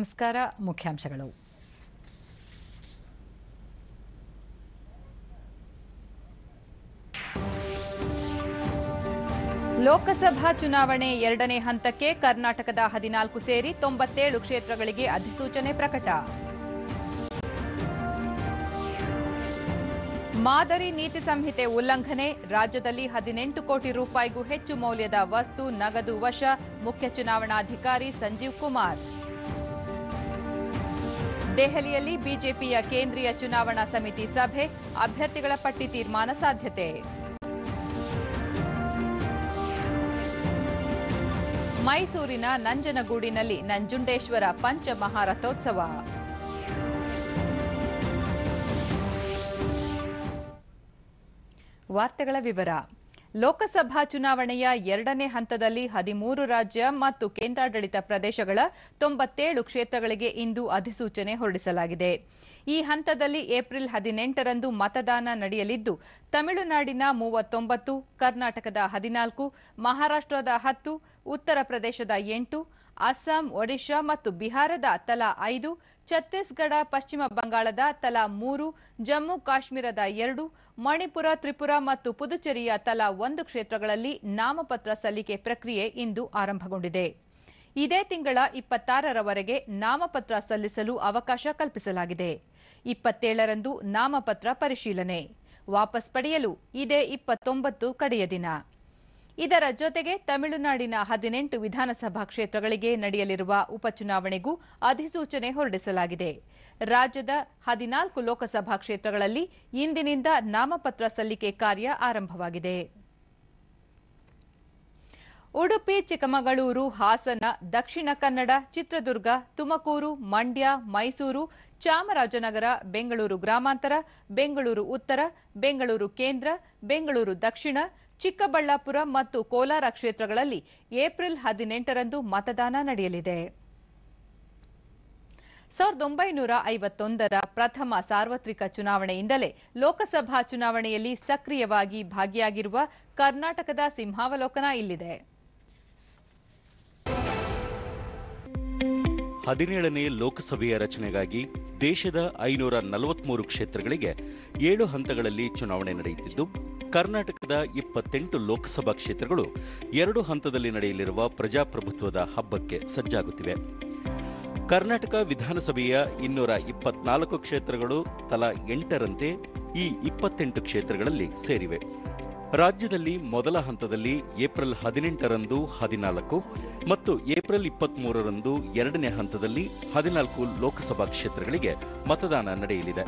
ನಮಸ್ಕಾರ. ಮುಖ್ಯಾಂಶಗಳು. ಲೋಕಸಭಾ ಚುನಾವಣೆ ಎರಡನೇ ಹಂತಕ್ಕೆ ಕರ್ನಾಟಕದ 14 ಸೇರಿ 97 ಕ್ಷೇತ್ರಗಳಿಗೆ ಅಧಿಸೂಚನೆ ಪ್ರಕಟ. ಮಾದರಿ ನೀತಿ ಸಂಹಿತೆ ಉಲ್ಲಂಘನೆ, ರಾಜ್ಯದಲ್ಲಿ 18 ಕೋಟಿ ರೂಪಾಯಿಗೂ ಹೆಚ್ಚು ಮೌಲ್ಯದ ವಸ್ತು ನಗದು ವಶ, ಮುಖ್ಯ ಚುನಾವಣಾಧಿಕಾರಿ ಸಂಜೀವ್ ಕುಮಾರ್. ದೆಹಲಿಯಲ್ಲಿ ಬಿಜೆಪಿಯ ಕೇಂದ್ರೀಯ ಚುನಾವಣಾ ಸಮಿತಿ ಸಭೆ, ಅಭ್ಯರ್ಥಿಗಳ ಪಟ್ಟಿ ತೀರ್ಮಾನ ಸಾಧ್ಯತೆ. ಮೈಸೂರಿನ ನಂಜನಗೂಡಿನಲ್ಲಿ ನಂಜುಂಡೇಶ್ವರ ಪಂಚಮಹಾರಥೋತ್ಸವ. ವಾರ್ತೆಗಳ ವಿವರ. ಲೋಕಸಭಾ ಚುನಾವಣೆಯ ಎರಡನೇ ಹಂತದಲ್ಲಿ 13 ರಾಜ್ಯ ಮತ್ತು ಕೇಂದ್ರಾಡಳಿತ ಪ್ರದೇಶಗಳ 97 ಕ್ಷೇತ್ರಗಳಿಗೆ ಇಂದು ಅಧಿಸೂಚನೆ ಹೊರಡಿಸಲಾಗಿದೆ. ಈ ಹಂತದಲ್ಲಿ ಏಪ್ರಿಲ್ 18ರಂದು ಮತದಾನ ನಡೆಯಲಿದ್ದು, ತಮಿಳುನಾಡಿನ 39, ಕರ್ನಾಟಕದ 14, ಮಹಾರಾಷ್ಟ್ರದ 10, ಉತ್ತರ ಪ್ರದೇಶದ 8, ಅಸ್ಸಾಂ, ಒಡಿಶಾ ಮತ್ತು ಬಿಹಾರದ ತಲಾ 5, ಛತ್ತೀಸ್ಗಢ, ಪಶ್ಚಿಮ ಬಂಗಾಳದ ತಲಾ 3, ಜಮ್ಮು ಕಾಶ್ಮೀರದ 2, ಮಣಿಪುರ, ತ್ರಿಪುರಾ ಮತ್ತು ಪುದುಚೇರಿಯ ತಲಾ 1 ಕ್ಷೇತ್ರಗಳಲ್ಲಿ ನಾಮಪತ್ರ ಸಲ್ಲಿಕೆ ಪ್ರಕ್ರಿಯೆ ಇಂದು ಆರಂಭಗೊಂಡಿದೆ. ಇದೇ ತಿಂಗಳ 26ರವರೆಗೆ ನಾಮಪತ್ರ ಸಲ್ಲಿಸಲು ಅವಕಾಶ ಕಲ್ಪಿಸಲಾಗಿದೆ. 27ರಂದು ನಾಮಪತ್ರ ಪರಿಶೀಲನೆ, ವಾಪಸ್ ಪಡೆಯಲು ಇದೇ 29 ಕಡೆಯ ದಿನ. ಇದರ ಜೊತೆಗೆ ತಮಿಳುನಾಡಿನ 18 ವಿಧಾನಸಭಾ ಕ್ಷೇತ್ರಗಳಿಗೆ ನಡೆಯಲಿರುವ ಉಪಚುನಾವಣೆಗೂ ಅಧಿಸೂಚನೆ ಹೊರಡಿಸಲಾಗಿದೆ. ರಾಜ್ಯದ 14 ಲೋಕಸಭಾ ಕ್ಷೇತ್ರಗಳಲ್ಲಿ ಇಂದಿನಿಂದ ನಾಮಪತ್ರ ಸಲ್ಲಿಕೆ ಕಾರ್ಯ ಆರಂಭವಾಗಿದೆ. ಉಡುಪಿ, ಚಿಕ್ಕಮಗಳೂರು, ಹಾಸನ, ದಕ್ಷಿಣ ಕನ್ನಡ, ಚಿತ್ರದುರ್ಗ, ತುಮಕೂರು, ಮಂಡ್ಯ, ಮೈಸೂರು, ಚಾಮರಾಜನಗರ, ಬೆಂಗಳೂರು ಗ್ರಾಮಾಂತರ, ಬೆಂಗಳೂರು ಉತ್ತರ, ಬೆಂಗಳೂರು ಕೇಂದ್ರ, ಬೆಂಗಳೂರು ದಕ್ಷಿಣ, ಚಿಕ್ಕಬಳ್ಳಾಪುರ ಮತ್ತು ಕೋಲಾರ ಕ್ಷೇತ್ರಗಳಲ್ಲಿ ಏಪ್ರಿಲ್ 18ರಂದು ಮತದಾನ ನಡೆಯಲಿದೆ. 1951ರ ಪ್ರಥಮ ಸಾರ್ವತ್ರಿಕ ಚುನಾವಣೆಯಿಂದಲೇ ಲೋಕಸಭಾ ಚುನಾವಣೆಯಲ್ಲಿ ಸಕ್ರಿಯವಾಗಿ ಭಾಗಿಯಾಗಿರುವ ಕರ್ನಾಟಕದ ಸಿಂಹಾವಲೋಕನ ಇಲ್ಲಿದೆ. 17ನೇ ಲೋಕಸಭೆಯ ರಚನೆಗಾಗಿ ದೇಶದ 543 ಕ್ಷೇತ್ರಗಳಿಗೆ 7 ಹಂತಗಳಲ್ಲಿ ಚುನಾವಣೆ ನಡೆಯುತ್ತಿದ್ದು, ಕರ್ನಾಟಕದ 28 ಲೋಕಸಭಾ ಕ್ಷೇತ್ರಗಳು 2 ಹಂತದಲ್ಲಿ ನಡೆಯಲಿರುವ ಪ್ರಜಾಪ್ರಭುತ್ವದ ಹಬ್ಬಕ್ಕೆ ಸಜ್ಜಾಗುತ್ತಿವೆ. ಕರ್ನಾಟಕ ವಿಧಾನಸಭೆಯ 224 ಕ್ಷೇತ್ರಗಳು ತಲಾ 8ರಂತೆ ಈ 28 ಕ್ಷೇತ್ರಗಳಲ್ಲಿ ಸೇರಿವೆ. ರಾಜ್ಯದಲ್ಲಿ ಮೊದಲ ಹಂತದಲ್ಲಿ ಏಪ್ರಿಲ್ 18ರಂದು 14 ಮತ್ತು ಏಪ್ರಿಲ್ 23ರಂದು ಎರಡನೇ ಹಂತದಲ್ಲಿ 14 ಲೋಕಸಭಾ ಕ್ಷೇತ್ರಗಳಿಗೆ ಮತದಾನ ನಡೆಯಲಿದೆ.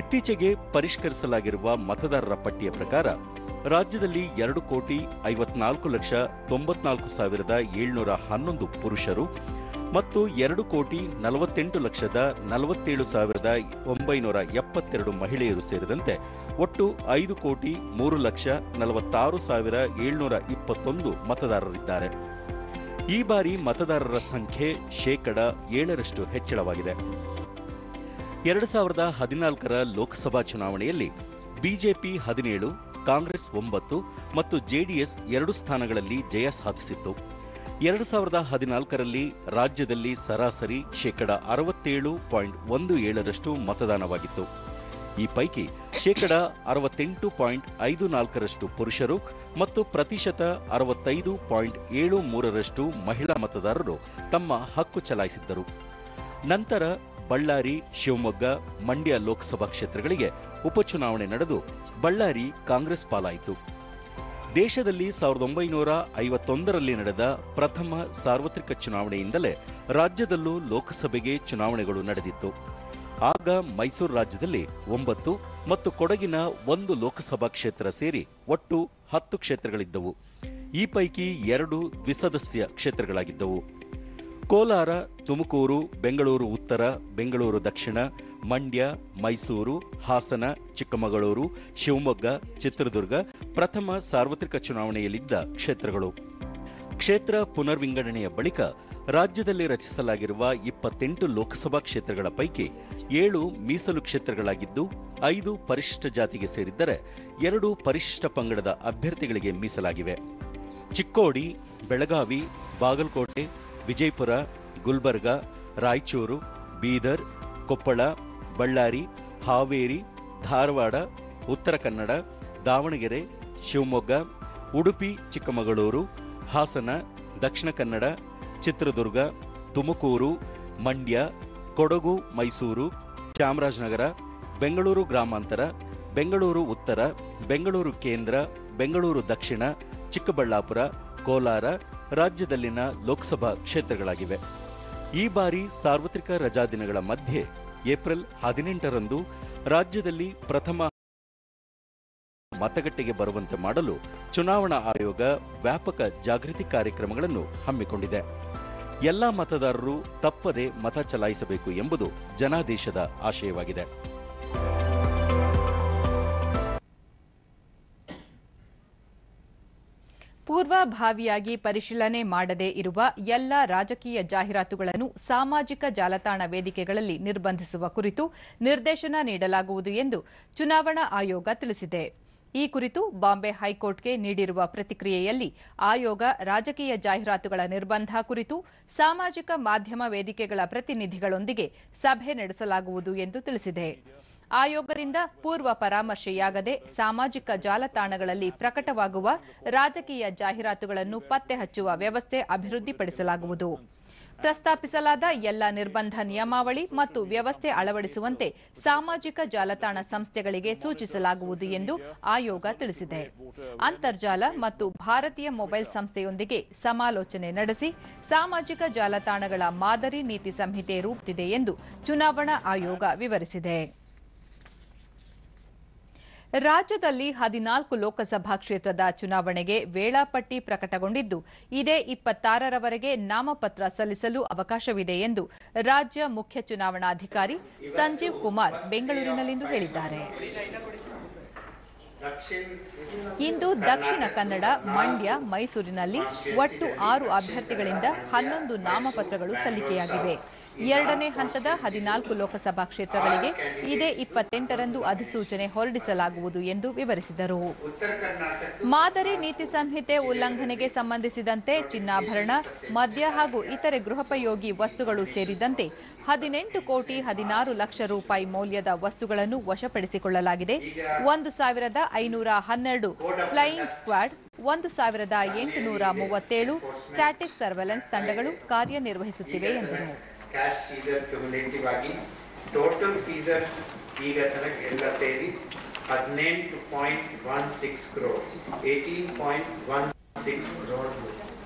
ಇತ್ತೀಚೆಗೆ ಪರಿಷ್ಕರಿಸಲಾಗಿರುವ ಮತದಾರರ ಪಟ್ಟಿಯ ಪ್ರಕಾರ ರಾಜ್ಯದಲ್ಲಿ 2,54,94,711 ಪುರುಷರು ಮತ್ತು 2,48,47,972 ಮಹಿಳೆಯರು ಸೇರಿದಂತೆ ಒಟ್ಟು 5,03,46,721 ಮತದಾರರಿದ್ದಾರೆ. ಈ ಬಾರಿ ಮತದಾರರ ಸಂಖ್ಯೆ 7% ಹೆಚ್ಚಳವಾಗಿದೆ. 2014ರ ಲೋಕಸಭಾ ಚುನಾವಣೆಯಲ್ಲಿ ಬಿಜೆಪಿ 17, ಕಾಂಗ್ರೆಸ್ 9 ಮತ್ತು ಜೆಡಿಎಸ್ 2 ಸ್ಥಾನಗಳಲ್ಲಿ ಜಯ ಸಾಧಿಸಿತ್ತು. 2014ರಲ್ಲಿ ರಾಜ್ಯದಲ್ಲಿ ಸರಾಸರಿ 67.17% ಮತದಾನವಾಗಿತ್ತು. ಈ ಪೈಕಿ 68.54% ಪುರುಷರು ಮತ್ತು ಪ್ರತಿಶತ 65.73% ಮಹಿಳಾ ಮತದಾರರು ತಮ್ಮ ಹಕ್ಕು ಚಲಾಯಿಸಿದ್ದರು. ನಂತರ ಬಳ್ಳಾರಿ, ಶಿವಮೊಗ್ಗ, ಮಂಡ್ಯ ಲೋಕಸಭಾ ಕ್ಷೇತ್ರಗಳಿಗೆ ಉಪಚುನಾವಣೆ ನಡೆದು ಬಳ್ಳಾರಿ ಕಾಂಗ್ರೆಸ್ ಪಾಲಾಯಿತು. ದೇಶದಲ್ಲಿ 1951ರಲ್ಲಿ ನಡೆದ ಪ್ರಥಮ ಸಾರ್ವತ್ರಿಕ ಚುನಾವಣೆಯಿಂದಲೇ ರಾಜ್ಯದಲ್ಲೂ ಲೋಕಸಭೆಗೆ ಚುನಾವಣೆಗಳು ನಡೆದಿತ್ತು. ಆಗ ಮೈಸೂರು ರಾಜ್ಯದಲ್ಲಿ 9 ಮತ್ತು ಕೊಡಗಿನ 1 ಲೋಕಸಭಾ ಕ್ಷೇತ್ರ ಸೇರಿ ಒಟ್ಟು 10 ಕ್ಷೇತ್ರಗಳಿದ್ದವು. ಈ ಪೈಕಿ 2 ದ್ವಿಸದಸ್ಯ ಕ್ಷೇತ್ರಗಳಾಗಿದ್ದವು. ಕೋಲಾರ, ತುಮಕೂರು, ಬೆಂಗಳೂರು ಉತ್ತರ, ಬೆಂಗಳೂರು ದಕ್ಷಿಣ, ಮಂಡ್ಯ, ಮೈಸೂರು, ಹಾಸನ, ಚಿಕ್ಕಮಗಳೂರು, ಶಿವಮೊಗ್ಗ, ಚಿತ್ರದುರ್ಗ ಪ್ರಥಮ ಸಾರ್ವತ್ರಿಕ ಚುನಾವಣೆಯಲ್ಲಿದ್ದ ಕ್ಷೇತ್ರಗಳು. ಕ್ಷೇತ್ರ ಪುನರ್ವಿಂಗಡಣೆಯ ಬಳಿಕ ರಾಜ್ಯದಲ್ಲಿ ರಚಿಸಲಾಗಿರುವ 28 ಲೋಕಸಭಾ ಕ್ಷೇತ್ರಗಳ ಪೈಕಿ 7 ಮೀಸಲು ಕ್ಷೇತ್ರಗಳಾಗಿದ್ದು 5 ಪರಿಶಿಷ್ಟ ಜಾತಿಗೆ ಸೇರಿದ್ದರೆ 2 ಪರಿಶಿಷ್ಟ ಪಂಗಡದ ಅಭ್ಯರ್ಥಿಗಳಿಗೆ ಮೀಸಲಾಗಿವೆ. ಚಿಕ್ಕೋಡಿ, ಬೆಳಗಾವಿ, ಬಾಗಲಕೋಟೆ, ವಿಜಯಪುರ, ಗುಲ್ಬರ್ಗ, ರಾಯಚೂರು, ಬೀದರ್, ಕೊಪ್ಪಳ, ಬಳ್ಳಾರಿ, ಹಾವೇರಿ, ಧಾರವಾಡ, ಉತ್ತರ ಕನ್ನಡ, ದಾವಣಗೆರೆ, ಶಿವಮೊಗ್ಗ, ಉಡುಪಿ ಚಿಕ್ಕಮಗಳೂರು, ಹಾಸನ, ದಕ್ಷಿಣ ಕನ್ನಡ, ಚಿತ್ರದುರ್ಗ, ತುಮಕೂರು, ಮಂಡ್ಯ, ಕೊಡಗು ಮೈಸೂರು, ಚಾಮರಾಜನಗರ, ಬೆಂಗಳೂರು ಗ್ರಾಮಾಂತರ, ಬೆಂಗಳೂರು ಉತ್ತರ, ಬೆಂಗಳೂರು ಕೇಂದ್ರ, ಬೆಂಗಳೂರು ದಕ್ಷಿಣ, ಚಿಕ್ಕಬಳ್ಳಾಪುರ, ಕೋಲಾರ ರಾಜ್ಯದಲ್ಲಿನ ಲೋಕಸಭಾ ಕ್ಷೇತ್ರಗಳಾಗಿವೆ. ಈ ಬಾರಿ ಸಾರ್ವತ್ರಿಕ ರಜಾದಿನಗಳ ಮಧ್ಯೆ ಏಪ್ರಿಲ್ 18ರಂದು ರಾಜ್ಯದಲ್ಲಿ ಪ್ರಥಮ ಮತಗಟ್ಟೆಗೆ ಬರುವಂತೆ ಮಾಡಲು ಚುನಾವಣಾ ಆಯೋಗ ವ್ಯಾಪಕ ಜಾಗೃತಿ ಕಾರ್ಯಕ್ರಮಗಳನ್ನು ಹಮ್ಮಿಕೊಂಡಿದೆ. ಎಲ್ಲಾ ಮತದಾರರು ತಪ್ಪದೆ ಮತ ಚಲಾಯಿಸಬೇಕು ಎಂಬುದು ಜನಾದೇಶದ ಆಶಯವಾಗಿದೆ. ಪೂರ್ವಭಾವಿಯಾಗಿ ಪರಿಶೀಲನೆ ಮಾಡದೇ ಇರುವ ಎಲ್ಲ ರಾಜಕೀಯ ಜಾಹೀರಾತುಗಳನ್ನು ಸಾಮಾಜಿಕ ಜಾಲತಾಣ ವೇದಿಕೆಗಳಲ್ಲಿ ನಿರ್ಬಂಧಿಸುವ ಕುರಿತು ನಿರ್ದೇಶನ ನೀಡಲಾಗುವುದು ಎಂದು ಚುನಾವಣಾ ಆಯೋಗ ತಿಳಿಸಿದೆ. ಈ ಕುರಿತು ಬಾಂಬೆ ಹೈಕೋರ್ಟ್ಗೆ ನೀಡಿರುವ ಪ್ರತಿಕ್ರಿಯೆಯಲ್ಲಿ ಆಯೋಗ ರಾಜಕೀಯ ಜಾಹೀರಾತುಗಳ ನಿರ್ಬಂಧ ಕುರಿತು ಸಾಮಾಜಿಕ ಮಾಧ್ಯಮ ವೇದಿಕೆಗಳ ಪ್ರತಿನಿಧಿಗಳೊಂದಿಗೆ ಸಭೆ ನಡೆಸಲಾಗುವುದು ಎಂದು ತಿಳಿಸಿದೆ. ಆಯೋಗದಿಂದ ಪೂರ್ವ ಪರಾಮರ್ಶೆಯಾಗದೆ ಸಾಮಾಜಿಕ ಜಾಲತಾಣಗಳಲ್ಲಿ ಪ್ರಕಟವಾಗುವ ರಾಜಕೀಯ ಜಾಹೀರಾತುಗಳನ್ನು ಪತ್ತೆ ಹಚ್ಚುವ ವ್ಯವಸ್ಥೆ ಅಭಿವೃದ್ಧಿಪಡಿಸಲಾಗುವುದು. ಪ್ರಸ್ತಾಪಿಸಲಾದ ಎಲ್ಲ ನಿರ್ಬಂಧ ನಿಯಮಾವಳಿ ಮತ್ತು ವ್ಯವಸ್ಥೆ ಅಳವಡಿಸುವಂತೆ ಸಾಮಾಜಿಕ ಜಾಲತಾಣ ಸಂಸ್ಥೆಗಳಿಗೆ ಸೂಚಿಸಲಾಗುವುದು ಎಂದು ಆಯೋಗ ತಿಳಿಸಿದೆ. ಅಂತರ್ಜಾಲ ಮತ್ತು ಭಾರತೀಯ ಮೊಬೈಲ್ ಸಂಸ್ಥೆಯೊಂದಿಗೆ ಸಮಾಲೋಚನೆ ನಡೆಸಿ ಸಾಮಾಜಿಕ ಜಾಲತಾಣಗಳ ಮಾದರಿ ನೀತಿ ಸಂಹಿತೆ ರೂಪಿಸಿದೆ ಎಂದು ಚುನಾವಣಾ ಆಯೋಗ ವಿವರಿಸಿದೆ. ರಾಜ್ಯದಲ್ಲಿ 14 ಲೋಕಸಭಾ ಕ್ಷೇತ್ರದ ಚುನಾವಣೆಗೆ ವೇಳಾಪಟ್ಟಿ ಪ್ರಕಟಗೊಂಡಿದ್ದು, ಇದೇ 26ರವರೆಗೆ ನಾಮಪತ್ರ ಸಲ್ಲಿಸಲು ಅವಕಾಶವಿದೆ ಎಂದು ರಾಜ್ಯ ಮುಖ್ಯ ಚುನಾವಣಾಧಿಕಾರಿ ಸಂಜೀವ್ ಕುಮಾರ್ ಬೆಂಗಳೂರಿನಲ್ಲಿಂದು ಹೇಳಿದ್ದಾರೆ. ಇಂದು ದಕ್ಷಿಣ ಕನ್ನಡ, ಮಂಡ್ಯ, ಮೈಸೂರಿನಲ್ಲಿ ಒಟ್ಟು 6 ಅಭ್ಯರ್ಥಿಗಳಿಂದ 11 ನಾಮಪತ್ರಗಳು ಸಲ್ಲಿಕೆಯಾಗಿವೆ. ಎರಡನೇ ಹಂತದ 14 ಲೋಕಸಭಾ ಕ್ಷೇತ್ರಗಳಿಗೆ ಇದೇ 28ರಂದು ಅಧಿಸೂಚನೆ ಹೊರಡಿಸಲಾಗುವುದು ಎಂದು ವಿವರಿಸಿದರು. ಮಾದರಿ ನೀತಿ ಸಂಹಿತೆ ಉಲ್ಲಂಘನೆಗೆ ಸಂಬಂಧಿಸಿದಂತೆ ಚಿನ್ನಾಭರಣ, ಮದ್ಯ ಹಾಗೂ ಇತರೆ ಗೃಹೋಪಯೋಗಿ ವಸ್ತುಗಳು ಸೇರಿದಂತೆ 18 ಕೋಟಿ 16 ಲಕ್ಷ ರೂಪಾಯಿ ಮೌಲ್ಯದ ವಸ್ತುಗಳನ್ನು ವಶಪಡಿಸಿಕೊಳ್ಳಲಾಗಿದೆ. 1512 ಫ್ಲೈಯಿಂಗ್ ಸ್ಕ್ವಾಡ್, 1837 ಸ್ಟ್ಯಾಟಿಕ್ ಸರ್ವೆಲೆನ್ಸ್ ತಂಡಗಳು ಕಾರ್ಯನಿರ್ವಹಿಸುತ್ತಿವೆ ಎಂದರು. ಕ್ಯಾಶ್ ಸೀಸರ್ ಕ್ಯುಮುಲೇಟಿವ್ ಆಗಿ ಟೋಟಲ್ ಸೀಸರ್ ಈಗ ತನಕ ಎಲ್ಲ ಸೇರಿ 18.16 crore 18.16 crore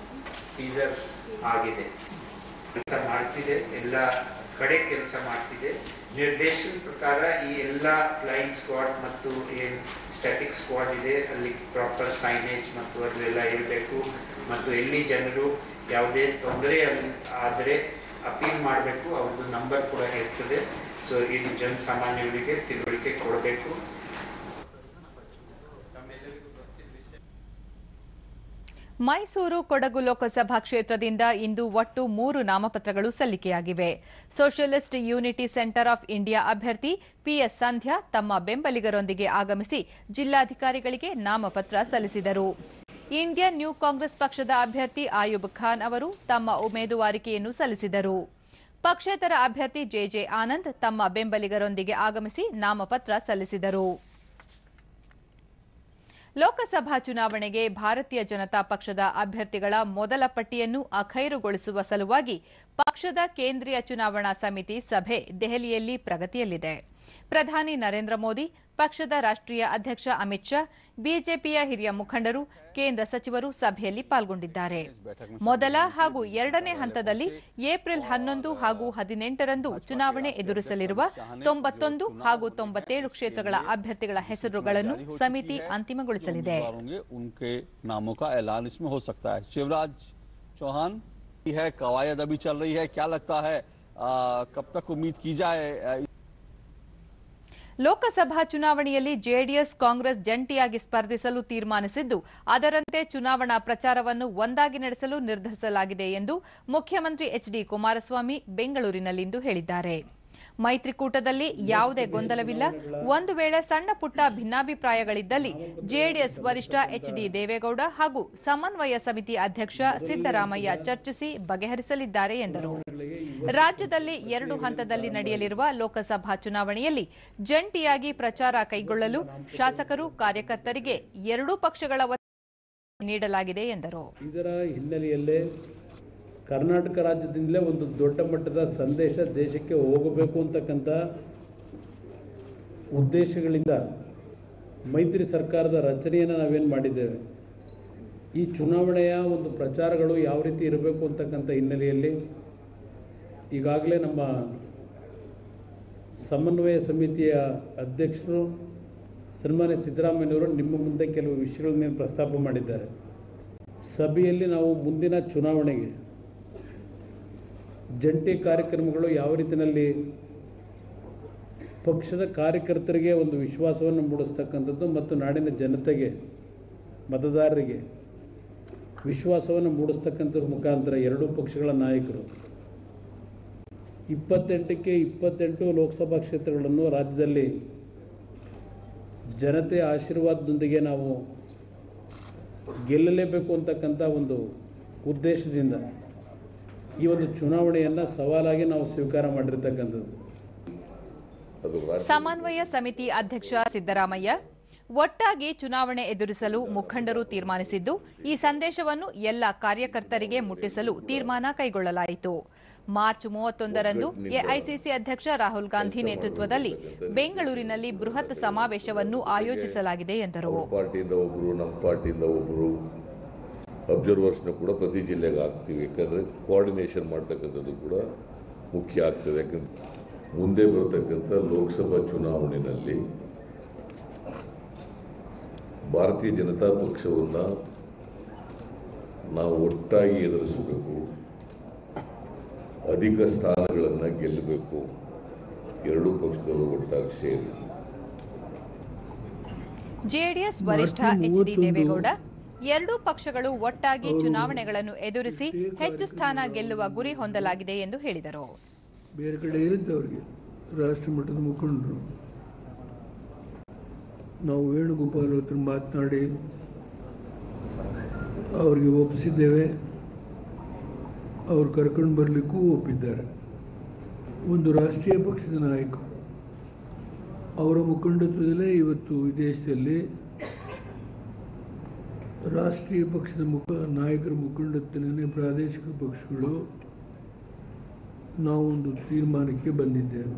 ಸೀಸರ್ ಆಗಿದೆ. ಕೆಲಸ ಮಾಡ್ತಿದೆ, ಎಲ್ಲ ಕಡೆ ಕೆಲಸ ಮಾಡ್ತಿದೆ. ನಿರ್ದೇಶನ ಪ್ರಕಾರ ಈ ಎಲ್ಲ ಫ್ಲೈಯಿಂಗ್ ಸ್ಕ್ವಾಡ್ ಮತ್ತು ಏನ್ ಸ್ಟ್ಯಾಟಿಕ್ ಸ್ಕ್ವಾಡ್ ಇದೆ ಅಲ್ಲಿ ಪ್ರಾಪರ್ ಸೈನೇಜ್ ಮತ್ತು ಅದೆಲ್ಲ ಇರಬೇಕು. ಮತ್ತು ಎಲ್ಲಿ ಜನರು ಯಾವುದೇ ತೊಂದರೆ ಆದರೆ ಅಪೀಲ್ ಮಾಡಬೇಕು, ಅವ್ರದ್ದು ನಂಬರ್ ಕೂಡ ಇರ್ತದೆ. ಸೊ ಇದು ಜನಸಾಮಾನ್ಯರಿಗೆ ತಿಳುವಳಿಕೆ ಕೊಡಬೇಕು. ಮೈಸೂರು ಕೊಡಗು ಲೋಕಸಭಾ ಕ್ಷೇತ್ರದಿಂದ ಇಂದು ಒಟ್ಟು 3 ನಾಮಪತ್ರಗಳು ಸಲ್ಲಿಕೆಯಾಗಿವೆ. Socialist unity centre of India ಅಭ್ಯರ್ಥಿ ಪಿಎಸ್ ಸಂಧ್ಯಾ ತಮ್ಮ ಬೆಂಬಲಿಗರೊಂದಿಗೆ ಆಗಮಿಸಿ ಜಿಲ್ಲಾಧಿಕಾರಿಗಳಿಗೆ ನಾಮಪತ್ರ ಸಲ್ಲಿಸಿದರು. ಇಂಡಿಯನ್ ನ್ಯೂ ಕಾಂಗ್ರೆಸ್ ಪಕ್ಷದ ಅಭ್ಯರ್ಥಿ ಆಯೂಬ್ ಖಾನ್ ಅವರು ತಮ್ಮ ಉಮೇದುವಾರಿಕೆಯನ್ನು ಸಲ್ಲಿಸಿದರು. ಪಕ್ಷೇತರ ಅಭ್ಯರ್ಥಿ ಜೆಜೆ ಆನಂದ್ ತಮ್ಮ ಬೆಂಬಲಿಗರೊಂದಿಗೆ ಆಗಮಿಸಿ ನಾಮಪತ್ರ ಸಲ್ಲಿಸಿದರು. ಲೋಕಸಭಾ ಚುನಾವಣೆಗೆ ಭಾರತೀಯ ಜನತಾ ಪಕ್ಷದ ಅಭ್ಯರ್ಥಿಗಳ ಮೊದಲ ಪಟ್ಟಿಯನ್ನು ಅಖೈರುಗೊಳಿಸುವ ಸಲುವಾಗಿ ಪಕ್ಷದ ಕೇಂದ್ರೀಯ ಚುನಾವಣಾ ಸಮಿತಿ ಸಭೆ ದೆಹಲಿಯಲ್ಲಿ ಪ್ರಗತಿಯಲ್ಲಿದೆ. ಪ್ರಧಾನಿ ನರೇಂದ್ರ ಮೋದಿ, ಪಕ್ಷದ ರಾಷ್ಟ್ರೀಯ ಅಧ್ಯಕ್ಷ ಅಮಿತ್ ಶಾ, ಬಿಜೆಪಿಯ ಹಿರಿಯ ಮುಖಂಡರು, ಕೇಂದ್ರ ಸಚಿವರು ಸಭೆಯಲ್ಲಿ ಪಾಲ್ಗೊಂಡಿದ್ದಾರೆ. ಮೊದಲ ಹಾಗೂ ಎರಡನೇ ಹಂತದಲ್ಲಿ ಏಪ್ರಿಲ್ 11 ಹಾಗೂ 18ರಂದು ಚುನಾವಣೆ ಎದುರಿಸಲಿರುವ 91 ಹಾಗೂ 97 ಕ್ಷೇತ್ರಗಳ ಅಭ್ಯರ್ಥಿಗಳ ಹೆಸರುಗಳನ್ನು ಸಮಿತಿ ಅಂತಿಮಗೊಳಿಸಲಿದೆ. शिवराज चौहान है, कवायद अभी चल रही है, क्या लगता है कब तक उम्मीद की जाए? ಲೋಕಸಭಾ ಚುನಾವಣೆಯಲ್ಲಿ ಜೆಡಿಎಸ್ ಕಾಂಗ್ರೆಸ್ ಜಂಟಿಯಾಗಿ ಸ್ಪರ್ಧಿಸಲು ತೀರ್ಮಾನಿಸಿದ್ದು, ಅದರಂತೆ ಚುನಾವಣಾ ಪ್ರಚಾರವನ್ನು ಒಂದಾಗಿ ನಡೆಸಲು ನಿರ್ಧರಿಸಲಾಗಿದೆ ಎಂದು ಮುಖ್ಯಮಂತ್ರಿ ಎಚ್ಡಿ ಕುಮಾರಸ್ವಾಮಿ ಬೆಂಗಳೂರಿನಲ್ಲಿಂದು ಹೇಳಿದ್ದಾರೆ. ಮೈತ್ರಿಕೂಟದಲ್ಲಿ ಯಾವುದೇ ಗೊಂದಲವಿಲ್ಲ. ಒಂದು ವೇಳೆ ಸಣ್ಣ ಪುಟ್ಟ ಭಿನ್ನಾಭಿಪ್ರಾಯಗಳಿದ್ದಲ್ಲಿ ಜೆಡಿಎಸ್ ವರಿಷ್ಠ ಎಚ್ಡಿ ದೇವೇಗೌಡ ಹಾಗೂ ಸಮನ್ವಯ ಸಮಿತಿ ಅಧ್ಯಕ್ಷ ಸಿದ್ದರಾಮಯ್ಯ ಚರ್ಚಿಸಿ ಬಗೆಹರಿಸಲಿದ್ದಾರೆ ಎಂದರು. ರಾಜ್ಯದಲ್ಲಿ 2 ಹಂತದಲ್ಲಿ ನಡೆಯಲಿರುವ ಲೋಕಸಭಾ ಚುನಾವಣೆಯಲ್ಲಿ ಜಂಟಿಯಾಗಿ ಪ್ರಚಾರ ಕೈಗೊಳ್ಳಲು ಶಾಸಕರು ಕಾರ್ಯಕರ್ತರಿಗೆ ಎರಡೂ ಪಕ್ಷಗಳ ಒತ್ತಾಯ ನೀಡಲಾಗಿದೆ ಎಂದರು. ಇದರ ಹಿನ್ನೆಲೆಯಲ್ಲೇ ಕರ್ನಾಟಕ ರಾಜ್ಯದಿಂದಲೇ ಒಂದು ದೊಡ್ಡ ಮಟ್ಟದ ಸಂದೇಶ ದೇಶಕ್ಕೆ ಹೋಗಬೇಕು ಅಂತಕ್ಕಂಥ ಉದ್ದೇಶಗಳಿಂದ ಮೈತ್ರಿ ಸರ್ಕಾರದ ರಚನೆಯನ್ನು ನಾವೇನು ಮಾಡಿದ್ದೇವೆ. ಈ ಚುನಾವಣೆಯ ಒಂದು ಪ್ರಚಾರಗಳು ಯಾವ ರೀತಿ ಇರಬೇಕು ಅಂತಕ್ಕಂಥ ಹಿನ್ನೆಲೆಯಲ್ಲಿ ಈಗಾಗಲೇ ನಮ್ಮ ಸಮನ್ವಯ ಸಮಿತಿಯ ಅಧ್ಯಕ್ಷರು ಸನ್ಮಾನ್ಯ ಸಿದ್ದರಾಮಯ್ಯನವರು ನಿಮ್ಮ ಮುಂದೆ ಕೆಲವು ವಿಷಯಗಳನ್ನೇನು ಪ್ರಸ್ತಾಪ ಮಾಡಿದ್ದಾರೆ. ಸಭೆಯಲ್ಲಿ ನಾವು ಮುಂದಿನ ಚುನಾವಣೆಗೆ ಜಂಟಿ ಕಾರ್ಯಕ್ರಮಗಳು ಯಾವ ರೀತಿಯಲ್ಲಿ ಪಕ್ಷದ ಕಾರ್ಯಕರ್ತರಿಗೆ ಒಂದು ವಿಶ್ವಾಸವನ್ನು ಮೂಡಿಸ್ತಕ್ಕಂಥದ್ದು ಮತ್ತು ನಾಡಿನ ಜನತೆಗೆ ಮತದಾರರಿಗೆ ವಿಶ್ವಾಸವನ್ನು ಮೂಡಿಸ್ತಕ್ಕಂಥದ್ರ ಮುಖಾಂತರ ಎರಡೂ ಪಕ್ಷಗಳ ನಾಯಕರು 28ಕ್ಕೆ 28 ಲೋಕಸಭಾ ಕ್ಷೇತ್ರಗಳನ್ನು ರಾಜ್ಯದಲ್ಲಿ ಜನತೆಯ ಆಶೀರ್ವಾದದೊಂದಿಗೆ ನಾವು ಗೆಲ್ಲಲೇಬೇಕು ಅಂತಕ್ಕಂಥ ಒಂದು ಉದ್ದೇಶದಿಂದ ಈ ಒಂದು ಚುನಾವಣೆಯನ್ನು ಸವಾಲಾಗಿ ನಾವು ಸ್ವೀಕಾರ ಮಾಡಿರ್ತಕ್ಕಂಥದ್ದು. ಸಮನ್ವಯ ಸಮಿತಿ ಅಧ್ಯಕ್ಷ ಸಿದ್ದರಾಮಯ್ಯ ಒಟ್ಟಾಗಿ ಚುನಾವಣೆ ಎದುರಿಸಲು ಮುಖಂಡರು ತೀರ್ಮಾನಿಸಿದ್ದು, ಈ ಸಂದೇಶವನ್ನು ಎಲ್ಲ ಕಾರ್ಯಕರ್ತರಿಗೆ ಮುಟ್ಟಿಸಲು ತೀರ್ಮಾನ ಕೈಗೊಳ್ಳಲಾಯಿತು. ಮಾರ್ಚ್ 31ರಂದು ಎಐಸಿಸಿ ಅಧ್ಯಕ್ಷ ರಾಹುಲ್ ಗಾಂಧಿ ನೇತೃತ್ವದಲ್ಲಿ ಬೆಂಗಳೂರಿನಲ್ಲಿ ಬೃಹತ್ ಸಮಾವೇಶವನ್ನು ಆಯೋಜಿಸಲಾಗಿದೆ ಎಂದರು. ಪಾರ್ಟಿಯಿಂದ ಒಬ್ಬರು, ನಮ್ಮ ಪಾರ್ಟಿಯಿಂದ ಒಬ್ಬರು ಅಬ್ಸರ್ವರ್ಸ್ನ ಕೂಡ ಪ್ರತಿ ಜಿಲ್ಲೆಗೆ ಹಾಕ್ತೀವಿ. ಯಾಕಂದರೆ ಕೋಆರ್ಡಿನೇಷನ್ ಮಾಡ್ತಕ್ಕಂಥದ್ದು ಕೂಡ ಮುಖ್ಯ ಆಗ್ತದೆ. ಯಾಕಂದ್ರೆ ಮುಂದೆ ಬರತಕ್ಕಂಥ ಲೋಕಸಭಾ ಚುನಾವಣೆಯಲ್ಲಿ ಭಾರತೀಯ ಜನತಾ ಪಕ್ಷವನ್ನು ನಾವು ಒಟ್ಟಾಗಿ ಎದುರಿಸಬೇಕು, ಅಧಿಕ ಸ್ಥಾನಗಳನ್ನು ಗೆಲ್ಲಬೇಕು. ಎರಡೂ ಪಕ್ಷದವರು ಒಟ್ಟಾಗಿ ಸೇರಿ ಜೆಡಿಎಸ್ ವರಿಷ್ಠ ಎಚ್ಡಿ ದೇವೇಗೌಡ ಎರಡೂ ಪಕ್ಷಗಳು ಒಟ್ಟಾಗಿ ಚುನಾವಣೆಗಳನ್ನು ಎದುರಿಸಿ ಹೆಚ್ಚು ಸ್ಥಾನ ಗೆಲ್ಲುವ ಗುರಿ ಹೊಂದಲಾಗಿದೆ ಎಂದು ಹೇಳಿದರು. ಬೇರೆ ಕಡೆ ಇರುತ್ತೆ ಅವರಿಗೆ ರಾಷ್ಟ್ರ ಮಟ್ಟದ ಮುಖಂಡರು. ನಾವು ವೇಣುಗೋಪಾಲ್ ಹತ್ರ ಮಾತನಾಡಿ ಅವರಿಗೆ ಒಪ್ಪಿಸಿದ್ದೇವೆ. ಅವರು ಕರ್ಕೊಂಡು ಬರಲಿಕ್ಕೂ ಒಪ್ಪಿದ್ದಾರೆ. ಒಂದು ರಾಷ್ಟ್ರೀಯ ಪಕ್ಷದ ನಾಯಕ ಅವರ ಮುಖಂಡತ್ವದಲ್ಲೇ ಇವತ್ತು ಈ ದೇಶದಲ್ಲಿ ರಾಷ್ಟ್ರೀಯ ಪಕ್ಷದ ನಾಯಕರ ಮುಖಂಡತ್ವನೇ ಪ್ರಾದೇಶಿಕ ಪಕ್ಷಗಳು ನಾವೊಂದು ತೀರ್ಮಾನಕ್ಕೆ ಬಂದಿದ್ದೇವೆ.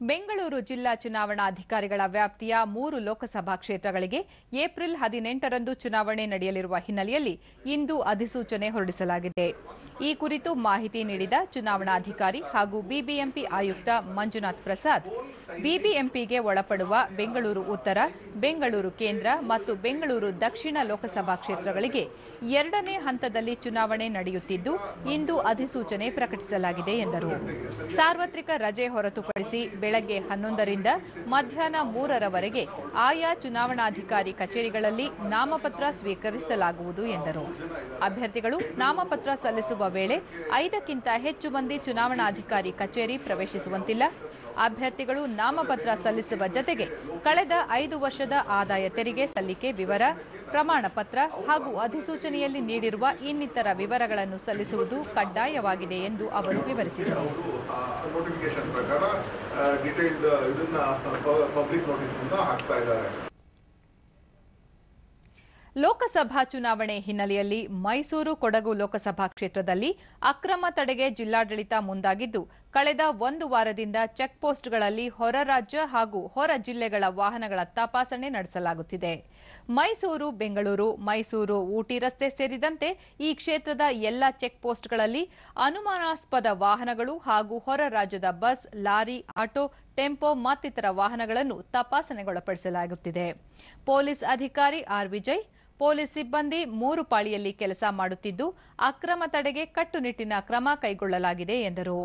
ಬೆಂಗಳೂರು ಜಿಲ್ಲಾ ಚುನಾವಣಾಧಿಕಾರಿಗಳ ವ್ಯಾಪ್ತಿಯ 3 ಲೋಕಸಭಾ ಕ್ಷೇತ್ರಗಳಿಗೆ ಏಪ್ರಿಲ್ 18ರಂದು ಚುನಾವಣೆ ನಡೆಯಲಿರುವ ಹಿನ್ನೆಲೆಯಲ್ಲಿ ಇಂದು ಅಧಿಸೂಚನೆ ಹೊರಡಿಸಲಾಗಿದೆ. ಈ ಕುರಿತು ಮಾಹಿತಿ ನೀಡಿದ ಚುನಾವಣಾಧಿಕಾರಿ ಹಾಗೂ ಬಿಬಿಎಂಪಿ ಆಯುಕ್ತ ಮಂಜುನಾಥ್ ಪ್ರಸಾದ್, ಬಿಬಿಎಂಪಿಗೆ ಒಳಪಡುವ ಬೆಂಗಳೂರು ಉತ್ತರ, ಬೆಂಗಳೂರು ಕೇಂದ್ರ ಮತ್ತು ಬೆಂಗಳೂರು ದಕ್ಷಿಣ ಲೋಕಸಭಾ ಕ್ಷೇತ್ರಗಳಿಗೆ 2ನೇ ಹಂತದಲ್ಲಿ ಚುನಾವಣೆ ನಡೆಯುತ್ತಿದ್ದು, ಇಂದು ಅಧಿಸೂಚನೆ ಪ್ರಕಟಿಸಲಾಗಿದೆ ಎಂದರು. ಸಾರ್ವತ್ರಿಕ ರಜೆ ಹೊರತುಪಡಿಸಿ ಬೆಳಗ್ಗೆ 11ರಿಂದ ಮಧ್ಯಾಹ್ನ 3ರವರೆಗೆ ಆಯಾ ಚುನಾವಣಾಧಿಕಾರಿ ಕಚೇರಿಗಳಲ್ಲಿ ನಾಮಪತ್ರ ಸ್ವೀಕರಿಸಲಾಗುವುದು ಎಂದರು. ಅಭ್ಯರ್ಥಿಗಳು ನಾಮಪತ್ರ ಸಲ್ಲಿಸುವ ವೇಳೆ 5ಕ್ಕಿಂತ ಹೆಚ್ಚು ಮಂದಿ ಚುನಾವಣಾಧಿಕಾರಿ ಕಚೇರಿ ಪ್ರವೇಶಿಸುವಂತಿಲ್ಲ. ಅಭ್ಯರ್ಥಿಗಳು ನಾಮಪತ್ರ ಸಲ್ಲಿಸುವ ಜತೆಗೆ ಕಳೆದ 5 ವರ್ಷದ ಆದಾಯ ತೆರಿಗೆ ಸಲ್ಲಿಕೆ ವಿವರ, ಪ್ರಮಾಣ ಪತ್ರ ಹಾಗೂ ಅಧಿಸೂಚನೆಯಲ್ಲಿ ನೀಡಿರುವ ಇನ್ನಿತರ ವಿವರಗಳನ್ನು ಸಲ್ಲಿಸುವುದು ಕಡ್ಡಾಯವಾಗಿದೆ ಎಂದು ಅವರು ವಿವರಿಸಿದರು. ಲೋಕಸಭಾ ಚುನಾವಣೆ ಹಿನ್ನೆಲೆಯಲ್ಲಿ ಮೈಸೂರು ಕೊಡಗು ಲೋಕಸಭಾ ಕ್ಷೇತ್ರದಲ್ಲಿ ಅಕ್ರಮ ತಡೆಗೆ ಜಿಲ್ಲಾಡಳಿತ ಮುಂದಾಗಿದ್ದು, ಕಳೆದ 1 ವಾರದಿಂದ ಚೆಕ್ಪೋಸ್ಟ್ಗಳಲ್ಲಿ ಹೊರ ರಾಜ್ಯ ಹಾಗೂ ಹೊರ ಜಿಲ್ಲೆಗಳ ವಾಹನಗಳ ತಪಾಸಣೆ ನಡೆಸಲಾಗುತ್ತಿದೆ. ಮೈಸೂರು ಬೆಂಗಳೂರು, ಮೈಸೂರು ಊಟಿ ರಸ್ತೆ ಸೇರಿದಂತೆ ಈ ಕ್ಷೇತ್ರದ ಎಲ್ಲ ಚೆಕ್ಪೋಸ್ಟ್ಗಳಲ್ಲಿ ಅನುಮಾನಾಸ್ಪದ ವಾಹನಗಳು ಹಾಗೂ ಹೊರ ರಾಜ್ಯದ ಬಸ್, ಲಾರಿ, ಆಟೋ, ಟೆಂಪೋ ಮತ್ತಿತರ ವಾಹನಗಳನ್ನು ತಪಾಸಣೆಗೊಳಪಡಿಸಲಾಗುತ್ತಿದೆ. ಪೊಲೀಸ್ ಅಧಿಕಾರಿ ಆರ್ ವಿಜಯ್, ಪೊಲೀಸ್ ಸಿಬ್ಬಂದಿ 3 ಪಾಳಿಯಲ್ಲಿ ಕೆಲಸ ಮಾಡುತ್ತಿದ್ದು, ಅಕ್ರಮ ತಡೆಗೆ ಕಟ್ಟುನಿಟ್ಟಿನ ಕ್ರಮ ಕೈಗೊಳ್ಳಲಾಗಿದೆ ಎಂದರು.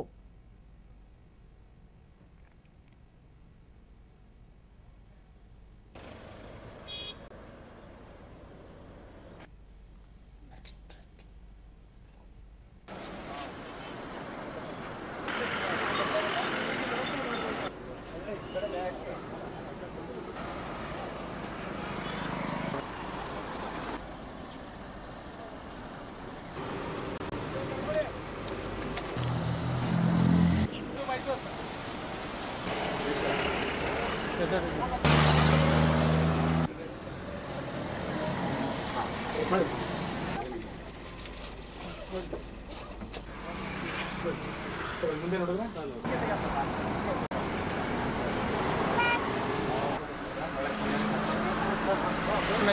ಮುಂದೆ ನೋಡಿದ್ರೆ